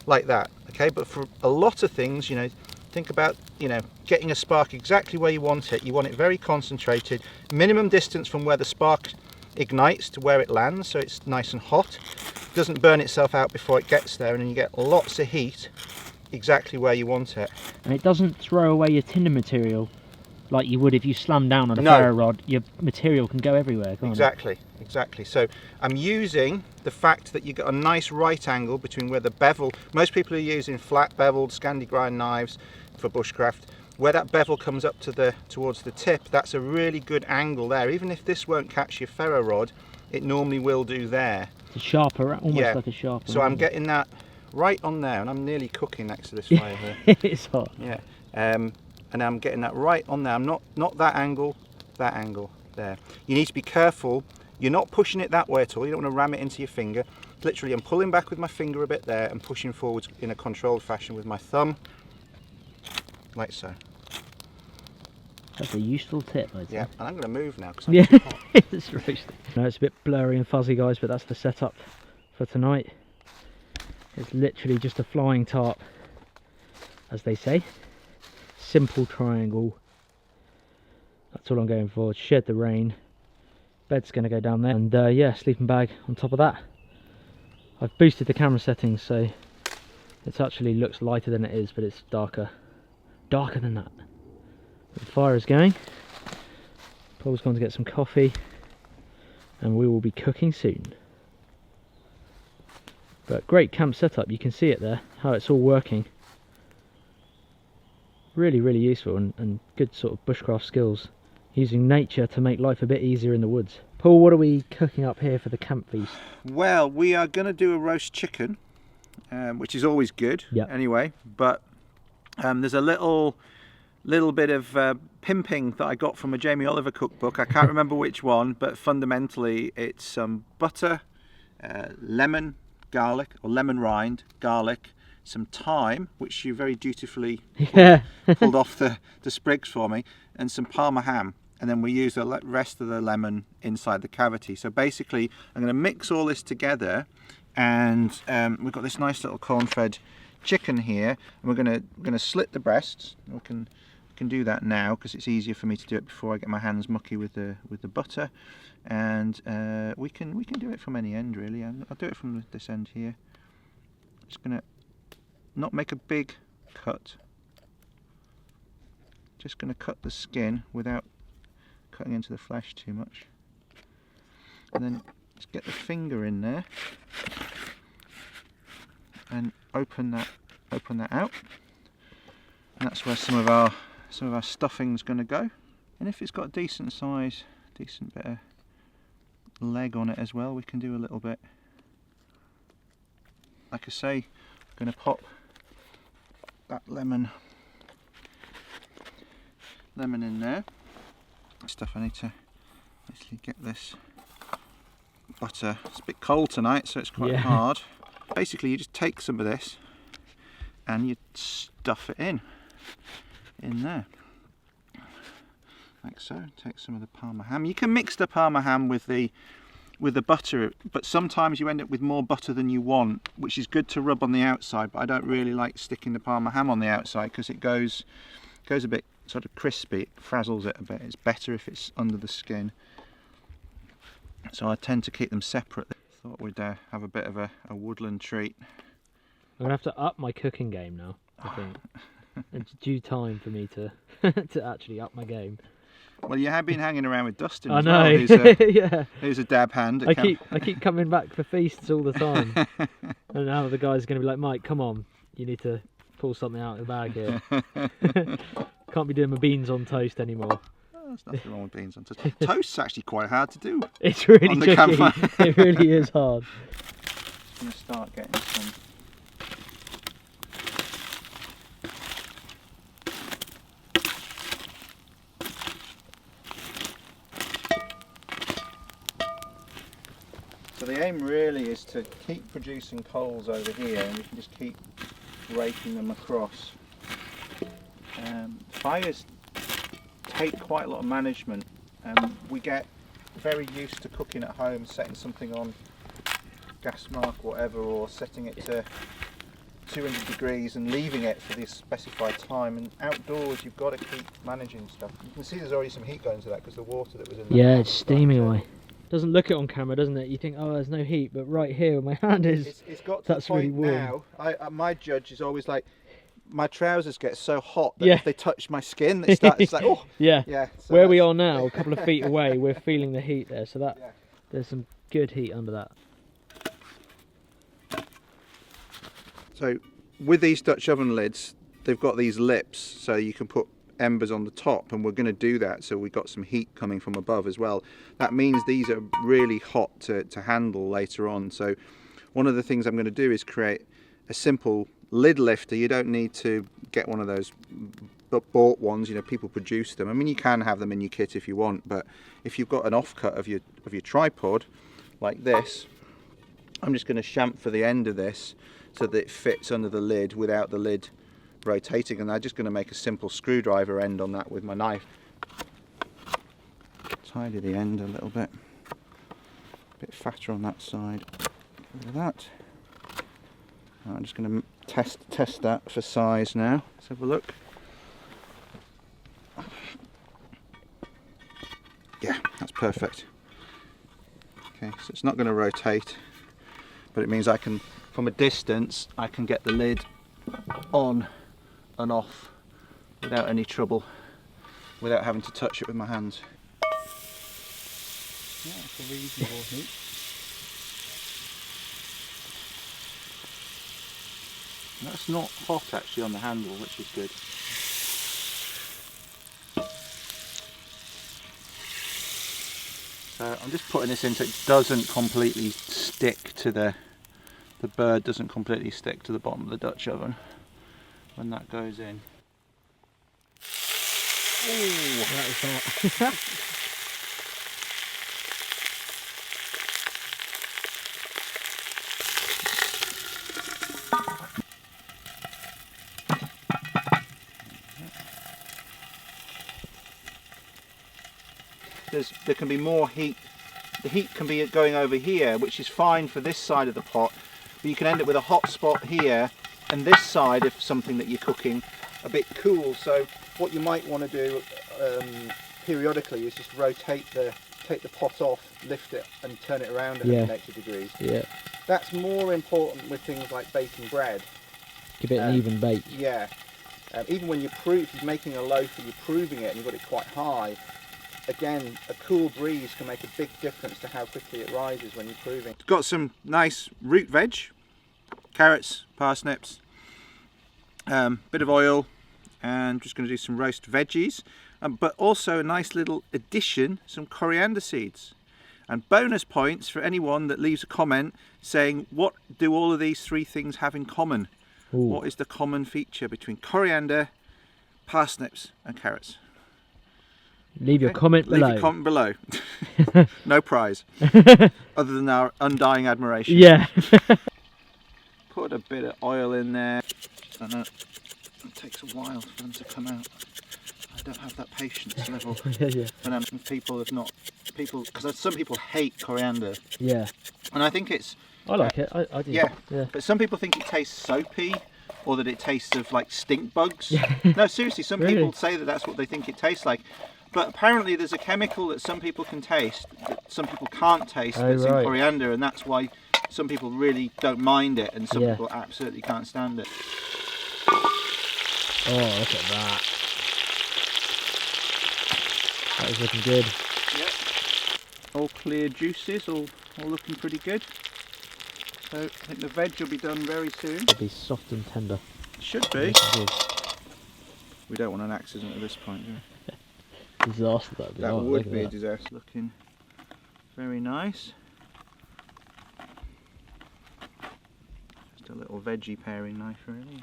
like that. Okay, but for a lot of things, you know, think about, you know, getting a spark exactly where you want it. You want it very concentrated, minimum distance from where the spark ignites to where it lands, so it's nice and hot. It doesn't burn itself out before it gets there, and then you get lots of heat exactly where you want it. And it doesn't throw away your tinder material like you would if you slam down on a ferro rod. Your material can go everywhere, can't it? Exactly. So I'm using the fact that you got a nice right angle between where the bevel, most people are using flat beveled Scandi grind knives for bushcraft, where that bevel comes up to towards the tip. That's a really good angle there. Even if this won't catch your ferro rod, it normally will do there. It's a sharper, almost like a sharper. So I'm getting that right on there, and I'm nearly cooking next to this fire here. It's hot. Yeah. And I'm getting that right on there. I'm not that angle there. You need to be careful. You're not pushing it that way at all. You don't want to ram it into your finger. Literally, I'm pulling back with my finger a bit there and pushing forwards in a controlled fashion with my thumb, like so. That's a useful tip, I'd say. Yeah, and I'm going to move now because I'm too hot. It's roasting. No, it's a bit blurry and fuzzy, guys, but that's the setup for tonight. It's literally just a flying tarp, as they say. Simple triangle. That's all I'm going for. Shed the rain. Bed's going to go down there, and yeah, sleeping bag on top of that. I've boosted the camera settings so it actually looks lighter than it is, but it's darker than that. The fire is going. Paul's gone to get some coffee, and we will be cooking soon. But great camp setup, you can see it there, how it's all working. Really, really useful and good sort of bushcraft skills. Using nature to make life a bit easier in the woods. Paul, what are we cooking up here for the camp feast? Well, we are going to do a roast chicken, which is always good anyway, but there's a little bit of pimping that I got from a Jamie Oliver cookbook. I can't remember which one, but fundamentally it's some butter, lemon, garlic, or lemon rind, garlic, some thyme, which you very dutifully pulled off the sprigs for me, and some Parma ham. And then we use the rest of the lemon inside the cavity. So basically I'm going to mix all this together, and we've got this nice little corn-fed chicken here, and we're going to slit the breasts. We can do that now because it's easier for me to do it before I get my hands mucky with the butter, and we can do it from any end really. I'll do it from this end here. Just going to not make a big cut, just going to cut the skin without cutting into the flesh too much, and then just get the finger in there and open that out, and that's where some of our stuffing's going to go. And if it's got a decent size, decent bit of leg on it as well, we can do a little bit. Like I say, I'm going to pop that lemon in there. Stuff, I need to basically get this butter. It's a bit cold tonight, so it's quite hard. Basically, you just take some of this and you stuff it in there, like so. Take some of the Parma ham. You can mix the Parma ham with the butter, but sometimes you end up with more butter than you want, which is good to rub on the outside. But I don't really like sticking the Parma ham on the outside because it goes a bit sort of crispy, it frazzles it a bit. It's better if it's under the skin. So I tend to keep them separate. Thought we'd have a bit of a woodland treat. I'm gonna have to up my cooking game now, I think. It's due time for me to to actually up my game. Well, you have been hanging around with Dustin I as know. Well. Who's a dab hand. I keep coming back for feasts all the time. And now the guy's going to be like, Mike, come on, you need to pull something out of the bag here. Can't be doing my beans on toast anymore. Oh, there's nothing wrong with beans on toast. Toast's actually quite hard to do. It's really tricky. It really is hard. I'm going to start getting some. So the aim really is to keep producing coals over here, and we can just keep raking them across. Fires take quite a lot of management, and we get very used to cooking at home, setting something on gas mark, whatever, or setting it to 200 degrees and leaving it for the specified time. And outdoors, you've got to keep managing stuff. You can see there's already some heat going to that because the water that was in there. Yeah, it's steaming away. Doesn't look it on camera, doesn't it? You think, oh, there's no heat, but right here where my hand is, it's got to that's the point really warm. Now, my judge is always like, my trousers get so hot that if they touch my skin, it's like, oh. Yeah. So where we are now, a couple of feet away, we're feeling the heat there. So that there's some good heat under that. So with these Dutch oven lids, they've got these lips, so you can put embers on the top, and we're going to do that. So we've got some heat coming from above as well. That means these are really hot to handle later on. So one of the things I'm going to do is create a simple lid lifter. You don't need to get one of those bought ones, you know, people produce them. I mean, you can have them in your kit if you want, but if you've got an offcut of your tripod like this, I'm just going to chamfer the end of this so that it fits under the lid without the lid rotating, and I'm just going to make a simple screwdriver end on that with my knife. Tidy the end a little bit fatter on that side. Get rid of that. I'm just going to test that for size now. Let's have a look. Yeah, that's perfect. Okay, so it's not going to rotate, but it means I can, from a distance, I can get the lid on and off without any trouble, without having to touch it with my hands. Yeah, it's a reasonable heat. That's not hot actually on the handle, which is good. So I'm just putting this in so it doesn't completely stick to the bird doesn't completely stick to the bottom of the Dutch oven when that goes in. Oh, that was hot. There can be more heat. The heat can be going over here, which is fine for this side of the pot, but you can end up with a hot spot here and this side of something that you're cooking a bit cool. So what you might want to do periodically is just take the pot off, lift it and turn it around 180 degrees. Yeah. That's more important with things like baking bread. Give it an even bake. Yeah. Even when if you're making a loaf and you're proving it and you've got it quite high, again, a cool breeze can make a big difference to how quickly it rises when you're proving. It's got some nice root veg, carrots, parsnips, bit of oil, and just going to do some roast veggies, but also a nice little addition, some coriander seeds. And bonus points for anyone that leaves a comment saying, what do all of these three things have in common? Ooh. What is the common feature between coriander, parsnips and carrots? Leave your comment below. Leave your comment below. No prize. Other than our undying admiration. Yeah. Put a bit of oil in there. I know it takes a while for them to come out. I don't have that patience level. Yeah. When people because some people hate coriander. Yeah. And I think it's... I like it. I do. Yeah. But some people think it tastes soapy, or that it tastes of like stink bugs. No, seriously, some people say that that's what they think it tastes like. But apparently there's a chemical that some people can taste, that some people can't taste, that's in coriander, and that's why some people really don't mind it, and some people absolutely can't stand it. Oh, look at that. That is looking good. Yep. All clear juices, all looking pretty good. So I think the veg will be done very soon. It'll be soft and tender. Should be. We don't want an accident at this point, do we? Disaster, that would be a disaster. Looking very nice. Just a little veggie paring knife, really.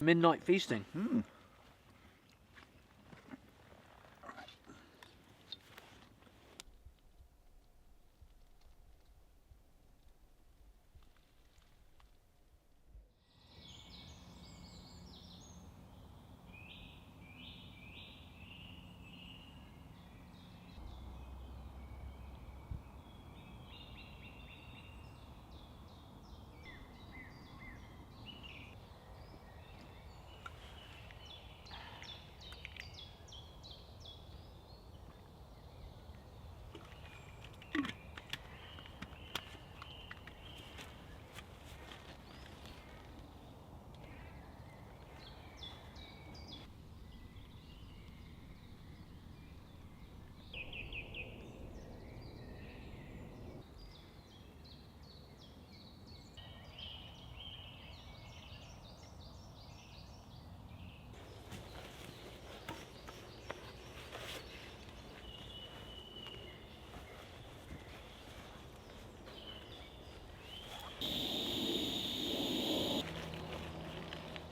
Midnight feasting.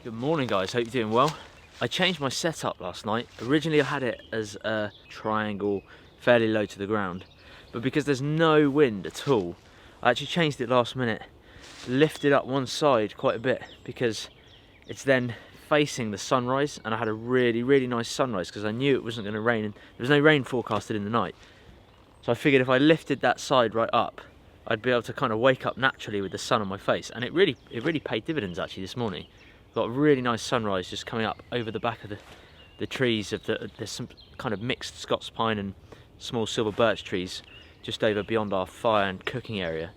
Good morning guys, hope you're doing well. I changed my setup last night. Originally I had it as a triangle fairly low to the ground, but because there's no wind at all, I actually changed it last minute, lifted up one side quite a bit because it's then facing the sunrise, and I had a really nice sunrise because I knew it wasn't going to rain and there was no rain forecasted in the night. So I figured if I lifted that side right up, I'd be able to kind of wake up naturally with the sun on my face, and it really paid dividends actually this morning. Got a really nice sunrise just coming up over the back of the trees of there's some kind of mixed Scots pine and small silver birch trees just over beyond our fire and cooking area,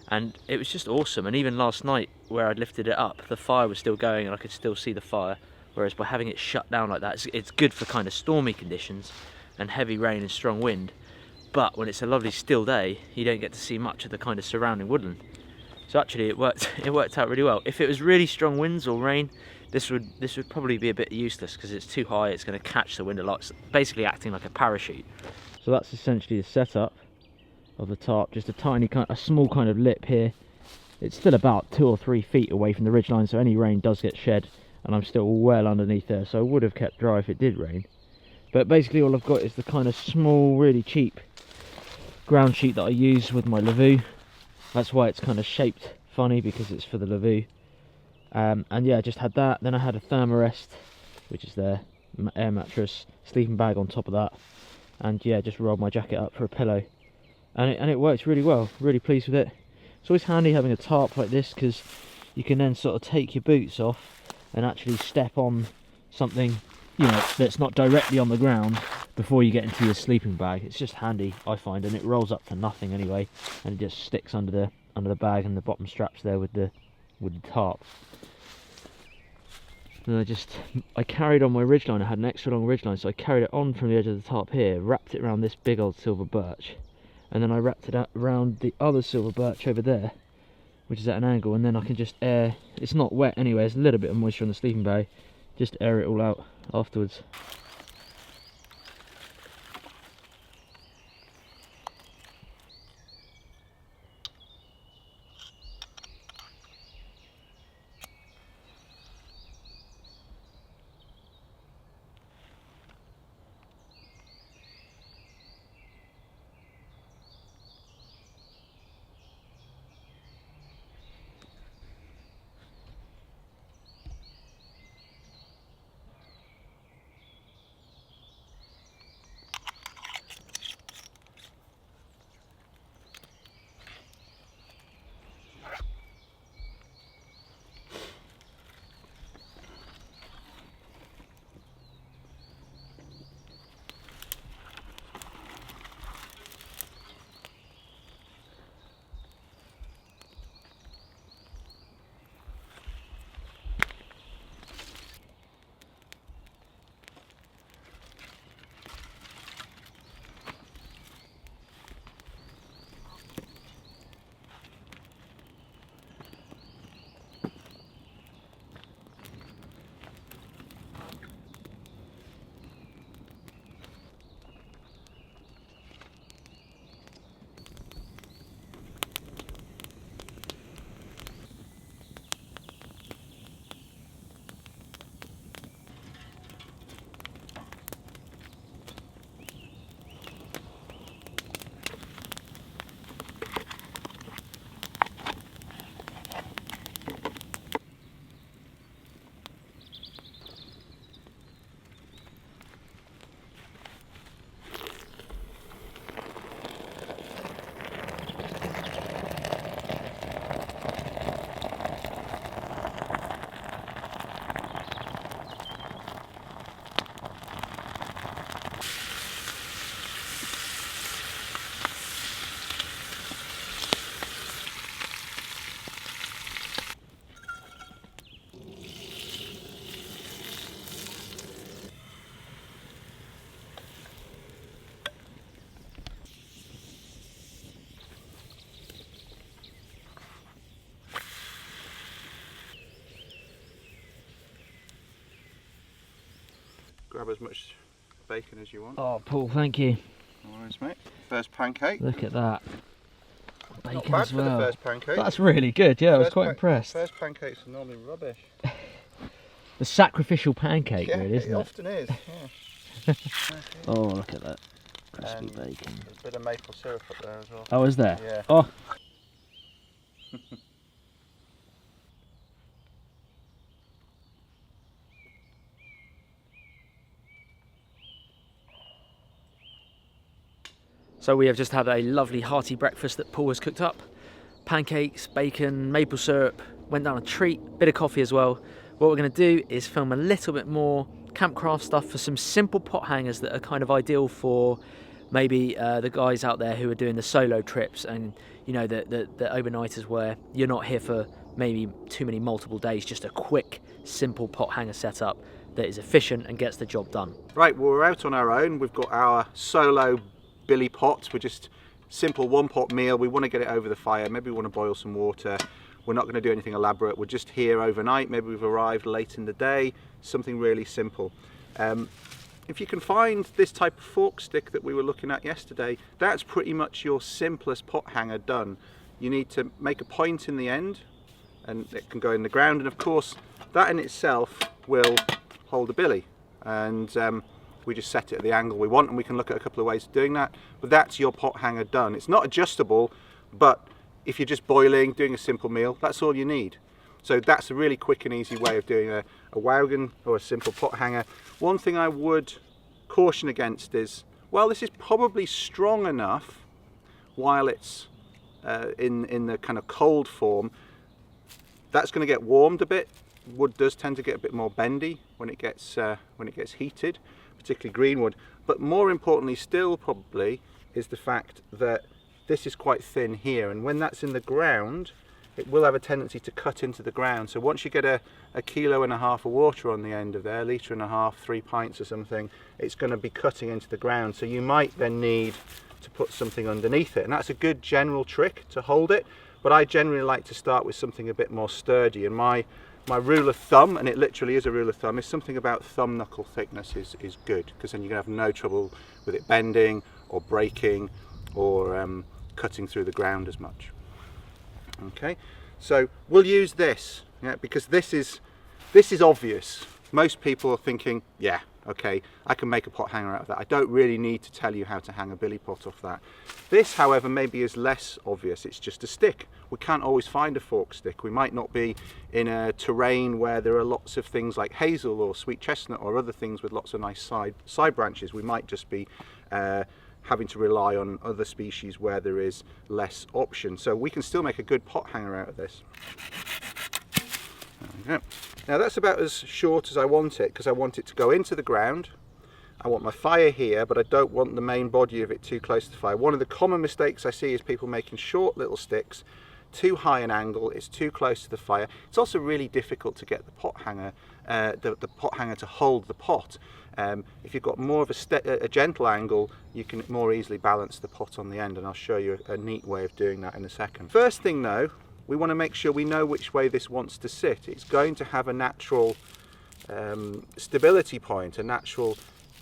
and it was just awesome. And even last night where I'd lifted it up, the fire was still going and I could still see the fire, whereas by having it shut down like that, it's good for kind of stormy conditions and heavy rain and strong wind. but when it's a lovely still day, you don't get to see much of the kind of surrounding woodland. So actually it worked out really well. If it was really strong winds or rain, this would probably be a bit useless because it's too high. It's going to catch the wind a lot. It's basically acting like a parachute. So that's essentially the setup of the tarp. Just a small kind of lip here. It's still about 2 or 3 feet away from the ridgeline, so any rain does get shed, and I'm still well underneath there, so I would have kept dry if it did rain. But basically all I've got is the kind of small, really cheap ground sheet that I use with my lavoo. That's why it's kind of shaped funny, because it's for the lavoo. And yeah, I just had that. Then I had a thermarest, which is there, air mattress, sleeping bag on top of that, and yeah, just rolled my jacket up for a pillow, and it works really well. Really pleased with it. It's always handy having a tarp like this, because you can then sort of take your boots off and actually step on something, you know, that's not directly on the ground before you get into your sleeping bag. It's just handy, I find, and it rolls up to nothing anyway, and it just sticks under the bag and the bottom straps there with the tarp. And I carried on my ridgeline. I had an extra long ridgeline, so I carried it on from the edge of the tarp here, wrapped it around this big old silver birch, and then I wrapped it around the other silver birch over there, which is at an angle, and then I can just air. It's not wet anyway, there's a little bit of moisture on the sleeping bag, just air it all out afterwards. Grab as much bacon as you want. Oh, Paul, thank you. No worries, mate. First pancake. Look at that. Bacon Not bad as well. for the first pancake. That's really good, yeah, I was quite impressed. First pancakes are normally rubbish. The sacrificial pancake, Yeah, really, isn't it it? often is, yeah. Oh, look at that. Crispy And bacon. there's a bit of maple syrup up there as well. Oh, is there? Yeah. Oh. So we have just had a lovely hearty breakfast that Paul has cooked up. Pancakes, bacon, maple syrup, went down a treat, bit of coffee as well. What we're going to do is film a little bit more campcraft stuff for some simple pot hangers that are kind of ideal for maybe the guys out there who are doing the solo trips, and you know, the overnighters where you're not here for maybe too many multiple days. Just a quick, simple pot hanger setup that is efficient and gets the job done. Right, well, we're out on our own. We've got our solo billy pot. We're just simple one pot meal. We want to get it over the fire. Maybe we want to boil some water. We're not going to do anything elaborate. We're just here overnight. Maybe we've arrived late in the day. Something really simple. If you can find this type of fork stick that we were looking at yesterday, that's pretty much your simplest pot hanger done. You need to make a point in the end, and it can go in the ground, and of course that in itself will hold a billy, and we just set it at the angle we want, and we can look at a couple of ways of doing that, but that's your pot hanger done. It's not adjustable, but if you're just boiling, doing a simple meal, that's all you need. So that's a really quick and easy way of doing a waugan or a simple pot hanger. One thing I would caution against is, well, this is probably strong enough while it's in the kind of cold form. That's going to get warmed a bit. Wood does tend to get a bit more bendy when it gets heated, particularly green wood. But more importantly still probably is the fact that this is quite thin here, and when that's in the ground, it will have a tendency to cut into the ground. So once you get a 1.5 kilos of water on the end of there, 1.5 litres, 3 pints or something, it's going to be cutting into the ground. So you might then need to put something underneath it, and that's a good general trick to hold it. But I generally like to start with something a bit more sturdy, and my rule of thumb, and it literally is a rule of thumb, is something about thumb knuckle thickness is good, because then you're going to have no trouble with it bending or breaking or cutting through the ground as much. Okay, so we'll use this, yeah, because this is obvious. Most people are thinking, yeah, okay, I can make a pot hanger out of that. I don't really need to tell you how to hang a billy pot off that. This, however, maybe is less obvious. It's just a stick. We can't always find a fork stick. We might not be in a terrain where there are lots of things like hazel or sweet chestnut or other things with lots of nice side branches. We might just be having to rely on other species where there is less option. So we can still make a good pot hanger out of this. There we go. Now that's about as short as I want it, because I want it to go into the ground. I want my fire here, but I don't want the main body of it too close to the fire. One of the common mistakes I see is people making short little sticks, too high an angle, it's too close to the fire. It's also really difficult to get the pot hanger, the pot hanger to hold the pot. If you've got more of a gentle angle, you can more easily balance the pot on the end, and I'll show you a neat way of doing that in a second. First thing though, we want to make sure we know which way this wants to sit. It's going to have a natural stability point, a natural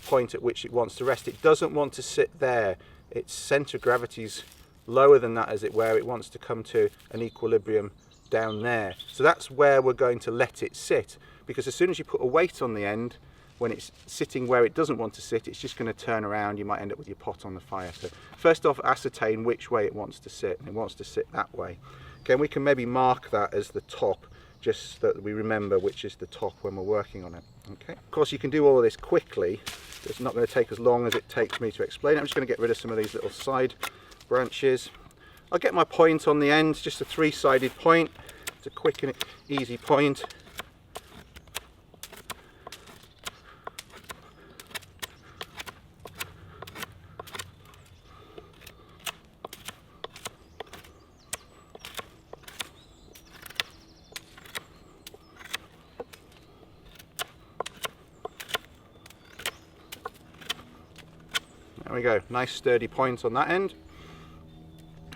point at which it wants to rest. It doesn't want to sit there. Its centre of gravity's lower than that, as it were. It wants to come to an equilibrium down there. So that's where we're going to let it sit, because as soon as you put a weight on the end, when it's sitting where it doesn't want to sit, it's just going to turn around. You might end up with your pot on the fire. So first off, ascertain which way it wants to sit, and it wants to sit that way. Okay, and we can maybe mark that as the top, just so that we remember which is the top when we're working on it. Okay. Of course, you can do all of this quickly. It's not going to take as long as it takes me to explain it. I'm just going to get rid of some of these little side branches. I'll get my point on the end, just a 3-sided point. It's a quick and easy point. There we go, nice sturdy point on that end.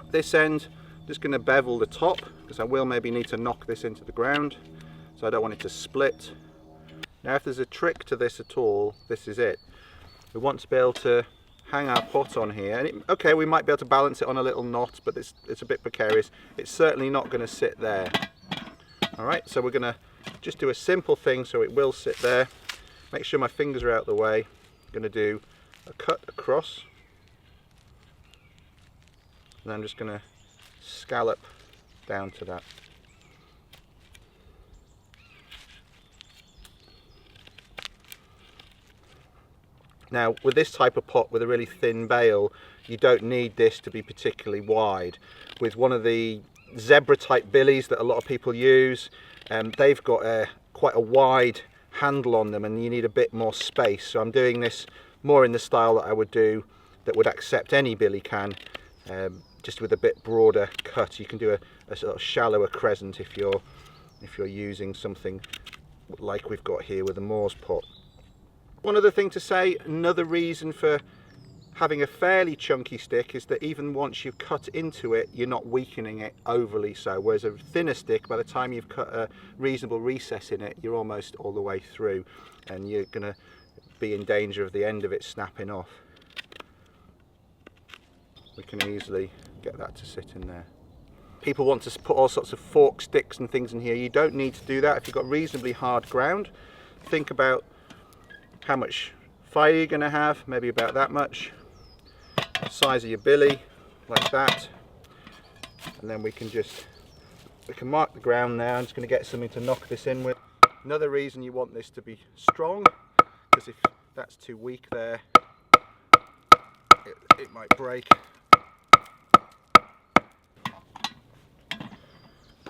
This end, just going to bevel the top, because I will maybe need to knock this into the ground, so I don't want it to split. Now if there's a trick to this at all, this is it. We want to be able to hang our pot on here, and okay, we might be able to balance it on a little knot, but it's a bit precarious. It's certainly not going to sit there. Alright, so we're going to just do a simple thing so it will sit there. Make sure my fingers are out of the way. I'm going to do a cut across, and I'm just going to scallop down to that. Now with this type of pot with a really thin bail, you don't need this to be particularly wide. With one of the zebra type billies that a lot of people use, they've got quite a wide handle on them, and you need a bit more space. So I'm doing this more in the style that I would do, that would accept any billy can, just with a bit broader cut. You can do a sort of shallower crescent if you're using something like we've got here with a Moore's pot. One other thing to say, another reason for having a fairly chunky stick is that even once you cut into it, you're not weakening it overly so, whereas a thinner stick, by the time you've cut a reasonable recess in it, you're almost all the way through and you're going to be in danger of the end of it snapping off. We can easily get that to sit in there. People want to put all sorts of fork sticks and things in here. You don't need to do that. If you've got reasonably hard ground, think about how much fire you're going to have, maybe about that much. Size of your billy, like that. And then we can mark the ground now. I'm just going to get something to knock this in with. Another reason you want this to be strong, because if that's too weak there, it might break.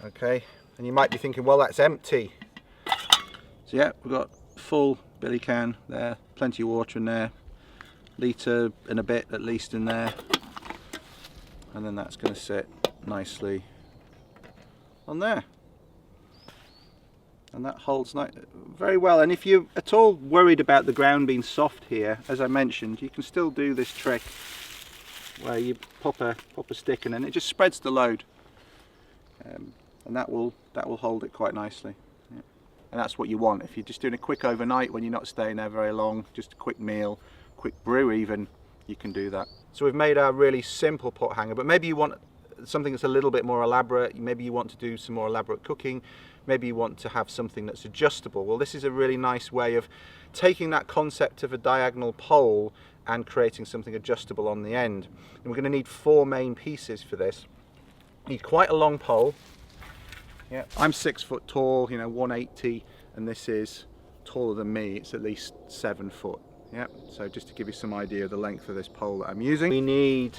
Okay, and you might be thinking, well, that's empty. So yeah, we've got full billy can there, plenty of water in there, litre and a bit at least in there, and then that's going to sit nicely on there, and that holds very well. And if you're at all worried about the ground being soft here, as I mentioned, you can still do this trick where you pop a stick in and it just spreads the load, and that will hold it quite nicely. Yeah. And that's what you want if you're just doing a quick overnight when you're not staying there very long, just a quick meal, quick brew even, you can do that. So we've made our really simple pot hanger, but maybe you want something that's a little bit more elaborate. Maybe you want to do some more elaborate cooking. Maybe you want to have something that's adjustable. Well, this is a really nice way of taking that concept of a diagonal pole and creating something adjustable on the end. And we're going to need 4 main pieces for this. You need quite a long pole. Yeah, I'm 6 foot tall, 180, and this is taller than me. It's at least 7 foot. Yeah, so just to give you some idea of the length of this pole that I'm using. We need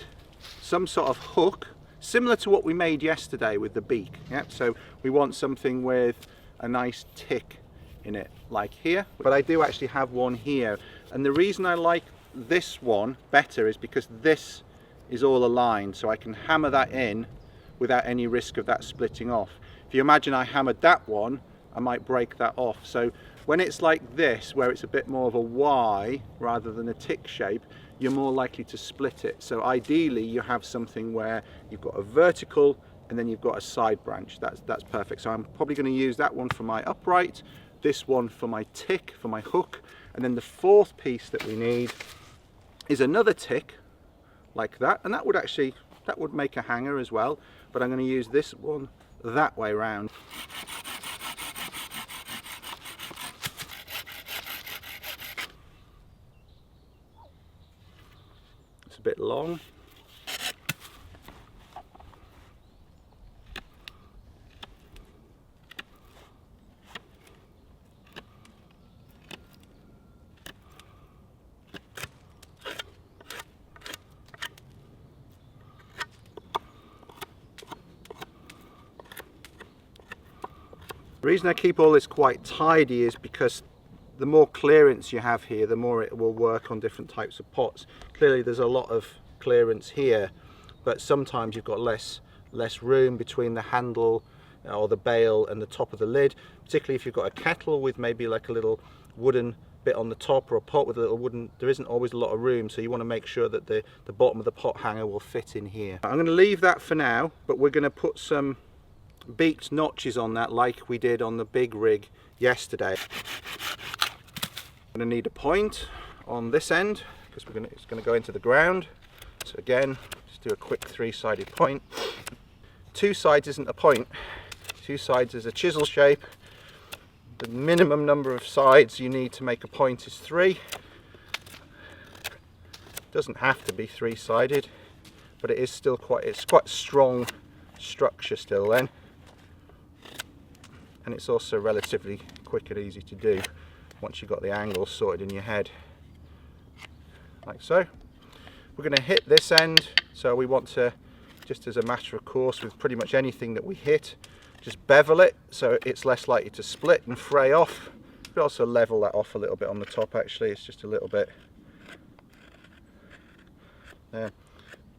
some sort of hook, similar to what we made yesterday with the beak. Yeah, so we want something with a nice tick in it, like here. But I do actually have one here, and the reason I like this one better is because this is all aligned, so I can hammer that in without any risk of that splitting off. If you imagine I hammered that one, I might break that off. So when it's like this, where it's a bit more of a Y rather than a tick shape, you're more likely to split it. So ideally you have something where you've got a vertical and then you've got a side branch. That's perfect. So I'm probably going to use that one for my upright, this one for my tick, for my hook, and then the 4th piece that we need is another tick like that, and that would make a hanger as well, but I'm going to use this one that way round. It's a bit long. The reason I keep all this quite tidy is because the more clearance you have here, the more it will work on different types of pots. Clearly there's a lot of clearance here, but sometimes you've got less room between the handle or the bail and the top of the lid, particularly if you've got a kettle with maybe like a little wooden bit on the top, or a pot with a little wooden, there isn't always a lot of room, so you want to make sure that the bottom of the pot hanger will fit in here. I'm going to leave that for now, but we're going to put some beaked notches on that like we did on the big rig yesterday. I'm going to need a point on this end because it's going to go into the ground. So again, just do a quick 3-sided point. 2 sides isn't a point. 2 sides is a chisel shape. The minimum number of sides you need to make a point is 3. Doesn't have to be 3-sided, but it is still it's quite strong structure still then. And it's also relatively quick and easy to do once you've got the angle sorted in your head, like so. We're going to hit this end, so we want to, just as a matter of course with pretty much anything that we hit, just bevel it so it's less likely to split and fray off. You could also level that off a little bit on the top actually, it's just a little bit there.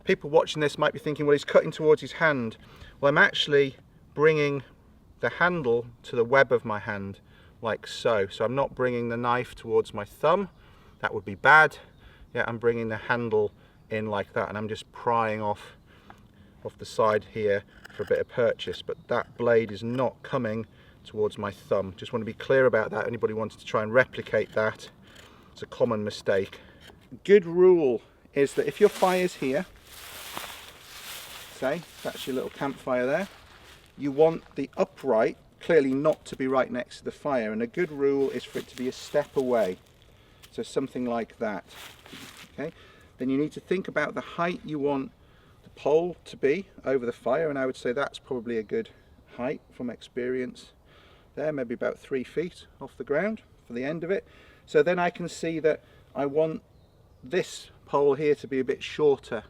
People watching this might be thinking, well, he's cutting towards his hand. Well, I'm actually bringing the handle to the web of my hand like so. So I'm not bringing the knife towards my thumb, that would be bad. Yeah, I'm bringing the handle in like that, and I'm just prying off the side here for a bit of purchase, but that blade is not coming towards my thumb. Just want to be clear about that. Anybody wanted to try and replicate that, it's a common mistake. Good rule is that if your fire's here, say that's your little campfire there, you want the upright clearly not to be right next to the fire, and a good rule is for it to be a step away, so something like that. Okay, then you need to think about the height you want the pole to be over the fire, and I would say that's probably a good height from experience there, maybe about 3 feet off the ground for the end of it. So then I can see that I want this pole here to be a bit shorter,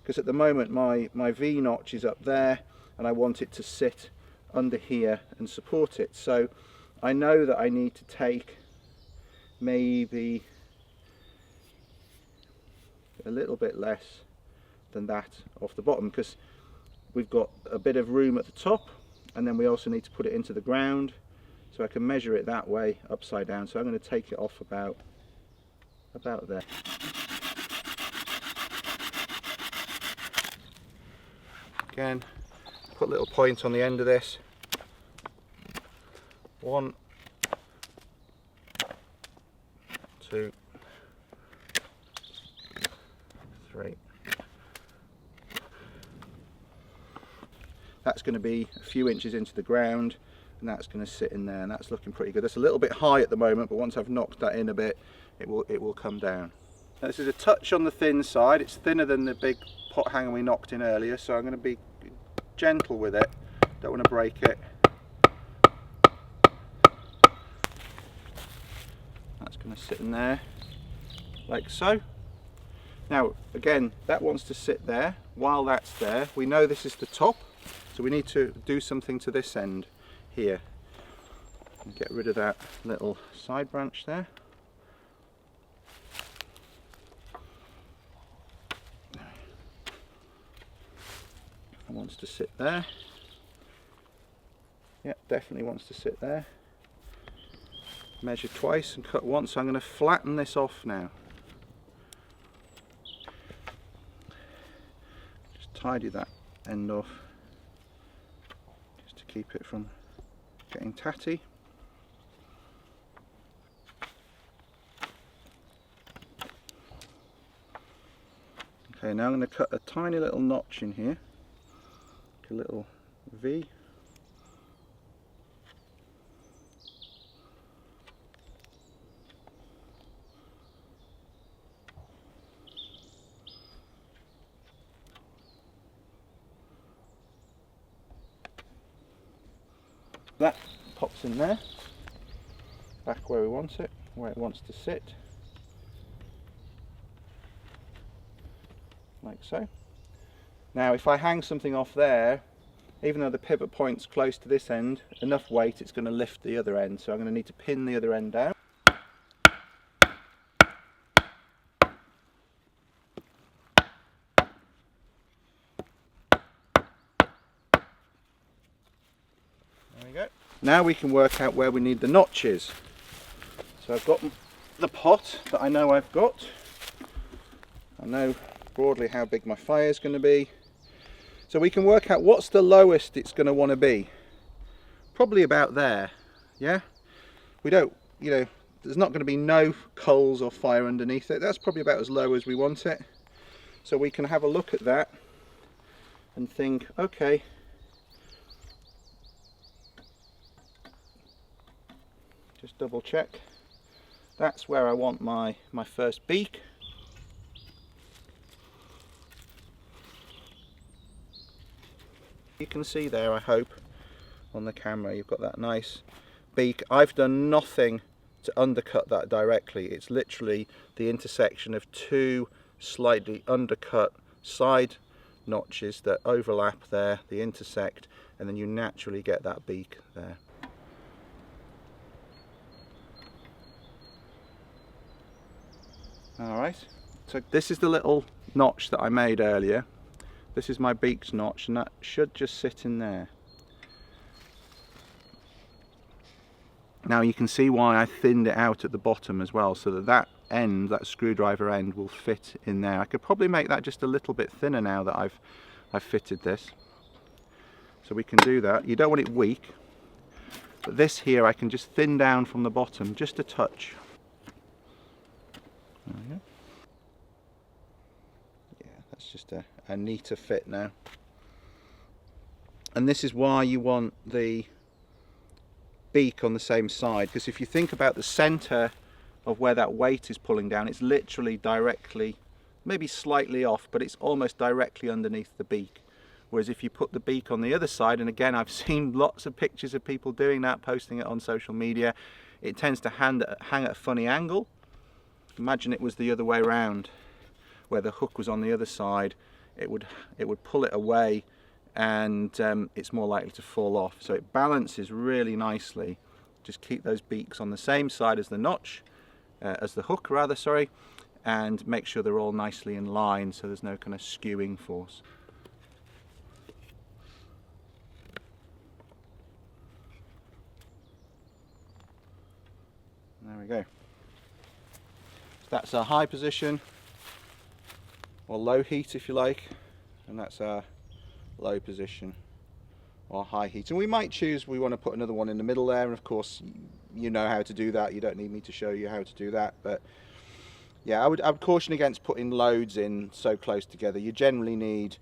because at the moment my V notch is up there and I want it to sit under here and support it. So I know that I need to take maybe a little bit less than that off the bottom, because we've got a bit of room at the top, and then we also need to put it into the ground, so I can measure it that way upside down. So I'm going to take it off about there. Again, put a little point on the end of this. 1, 2, 3. That's going to be a few inches into the ground, and that's going to sit in there, and that's looking pretty good. That's a little bit high at the moment, but once I've knocked that in a bit, it will come down. Now, this is a touch on the thin side. It's thinner than the big pot hanger we knocked in earlier, so I'm going to be gentle with it. Don't want to break it. That's going to sit in there like so. Now again, that wants to sit there. While that's there, we know this is the top, so we need to do something to this end here and get rid of that little side branch there. It wants to sit there. Yeah, definitely wants to sit there. Measure twice and cut once. So I'm going to flatten this off now. Just tidy that end off, just to keep it from getting tatty. Okay, now I'm going to cut a tiny little notch in here, a little V. That pops in there, back where we want it, where it wants to sit, like so. Now if I hang something off there, even though the pivot point's close to this end, enough weight it's going to lift the other end, so I'm going to need to pin the other end down. There we go. Now we can work out where we need the notches. So I've got the pot that I know I've got. I know broadly how big my fire is going to be. So we can work out what's the lowest it's going to want to be. Probably about there, yeah? We don't, you know, there's not going to be no coals or fire underneath it. That's probably about as low as we want it. So we can have a look at that and think, okay, just double check. That's where I want my first beak. You can see there, I hope, on the camera, you've got that nice beak. I've done nothing to undercut that directly. It's literally the intersection of two slightly undercut side notches that overlap there, they intersect, and then you naturally get that beak there. Alright, so this is the little notch that I made earlier. This is my beak's notch, and that should just sit in there. Now you can see why I thinned it out at the bottom as well, so that end, that screwdriver end, will fit in there. I could probably make that just a little bit thinner now that I've fitted this. So we can do that. You don't want it weak, but this here I can just thin down from the bottom just a touch. There we go. Yeah, that's just a neater fit now. And this is why you want the beak on the same side, because if you think about the center of where that weight is pulling down, it's literally directly, maybe slightly off, but it's almost directly underneath the beak. Whereas if you put the beak on the other side, and again I've seen lots of pictures of people doing that, posting it on social media, it tends to hang at a funny angle. Imagine it was the other way around, where the hook was on the other side, it would pull it away, and it's more likely to fall off. So it balances really nicely. Just keep those beaks on the same side as the notch, as the hook rather, sorry, and make sure they're all nicely in line so there's no kind of skewing force. There we go. So that's our high position, or low heat if you like, and that's our low position or high heat. And we might choose, we want to put another one in the middle there, and of course you know how to do that, you don't need me to show you how to do that. But yeah, I would caution against putting loads in so close together. You generally need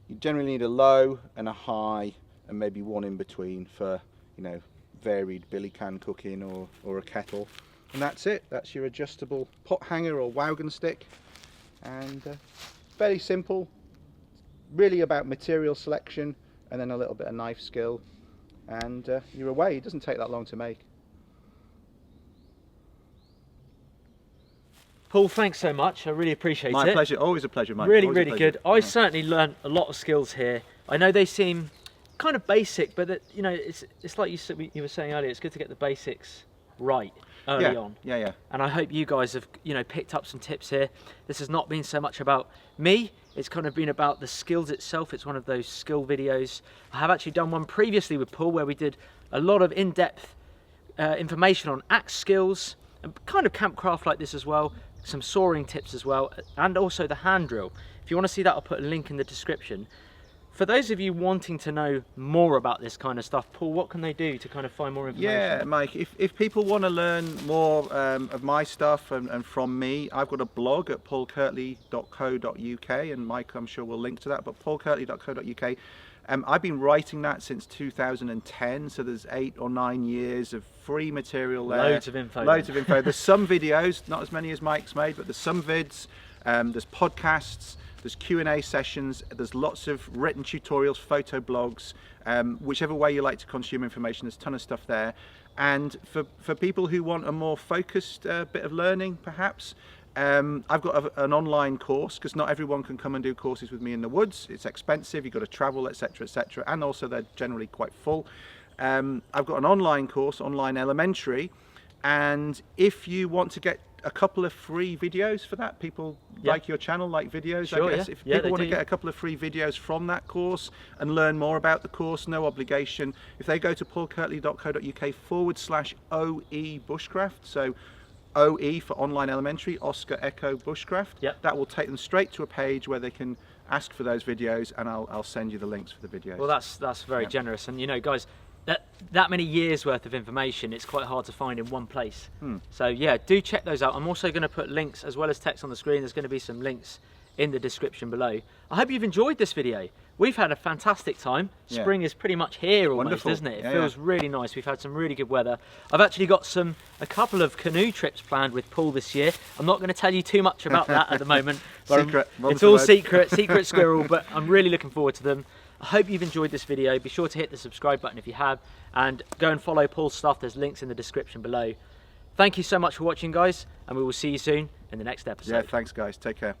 a low and a high and maybe one in between for, you know, varied billy can cooking or a kettle. And that's it. That's your adjustable pot hanger or waugan stick, and very simple, really about material selection and then a little bit of knife skill, and you're away. It doesn't take that long to make. Paul, thanks so much. I really appreciate it. My pleasure. Always a pleasure, mate. Really, Always really good. I certainly learned a lot of skills here. I know they seem kind of basic, but that, you know, it's like you were saying earlier. It's good to get the basics right early on. Yeah. And I hope you guys have, you know, picked up some tips here. This has not been so much about me. It's kind of been about the skills itself. It's one of those skill videos. I have actually done one previously with Paul where we did a lot of in-depth information on axe skills and kind of campcraft like this as well. Some sawing tips as well, and also the hand drill. If you want to see that, I'll put a link in the description. For those of you wanting to know more about this kind of stuff, Paul, what can they do to kind of find more information? Yeah, Mike, if people want to learn more of my stuff and from me, I've got a blog at paulkirtley.co.uk, and Mike, I'm sure will link to that, but paulkirtley.co.uk. I've been writing that since 2010, so there's 8 or 9 years of free material there. Loads of info. Loads of info. There's some videos, not as many as Mike's made, but there's some vids, there's podcasts, there's Q&A sessions, there's lots of written tutorials, photo blogs, whichever way you like to consume information, there's a ton of stuff there. And for people who want a more focused bit of learning, perhaps, I've got an online course, because not everyone can come and do courses with me in the woods. It's expensive, you've got to travel, etc., etc., and also they're generally quite full. I've got an online course, Online Elementary, and if you want to get a couple of free videos for that, people like your channel, like videos, sure, I guess. Yeah. If people want to get a couple of free videos from that course and learn more about the course, no obligation, if they go to paulkirtley.co.uk/OE Bushcraft, so OE for Online Elementary, Oscar Echo Bushcraft, that will take them straight to a page where they can ask for those videos, and I'll send you the links for the videos. Well, that's very generous, and you know, guys, that many years worth of information, it's quite hard to find in one place. So yeah, do check those out. I'm also going to put links as well as text on the screen. There's going to be some links in the description below. I hope you've enjoyed this video. We've had a fantastic time. Spring is pretty much here almost. Wonderful. Isn't it? It feels really nice. We've had some really good weather. I've actually got a couple of canoe trips planned with Paul this year. I'm not going to tell you too much about that at the moment. Secret. It's all secret squirrel, but I'm really looking forward to them. I hope you've enjoyed this video. Be sure to hit the subscribe button if you have, and go and follow Paul's stuff. There's links in the description below. Thank you so much for watching, guys, and we will see you soon in the next episode. Yeah, thanks guys. Take care.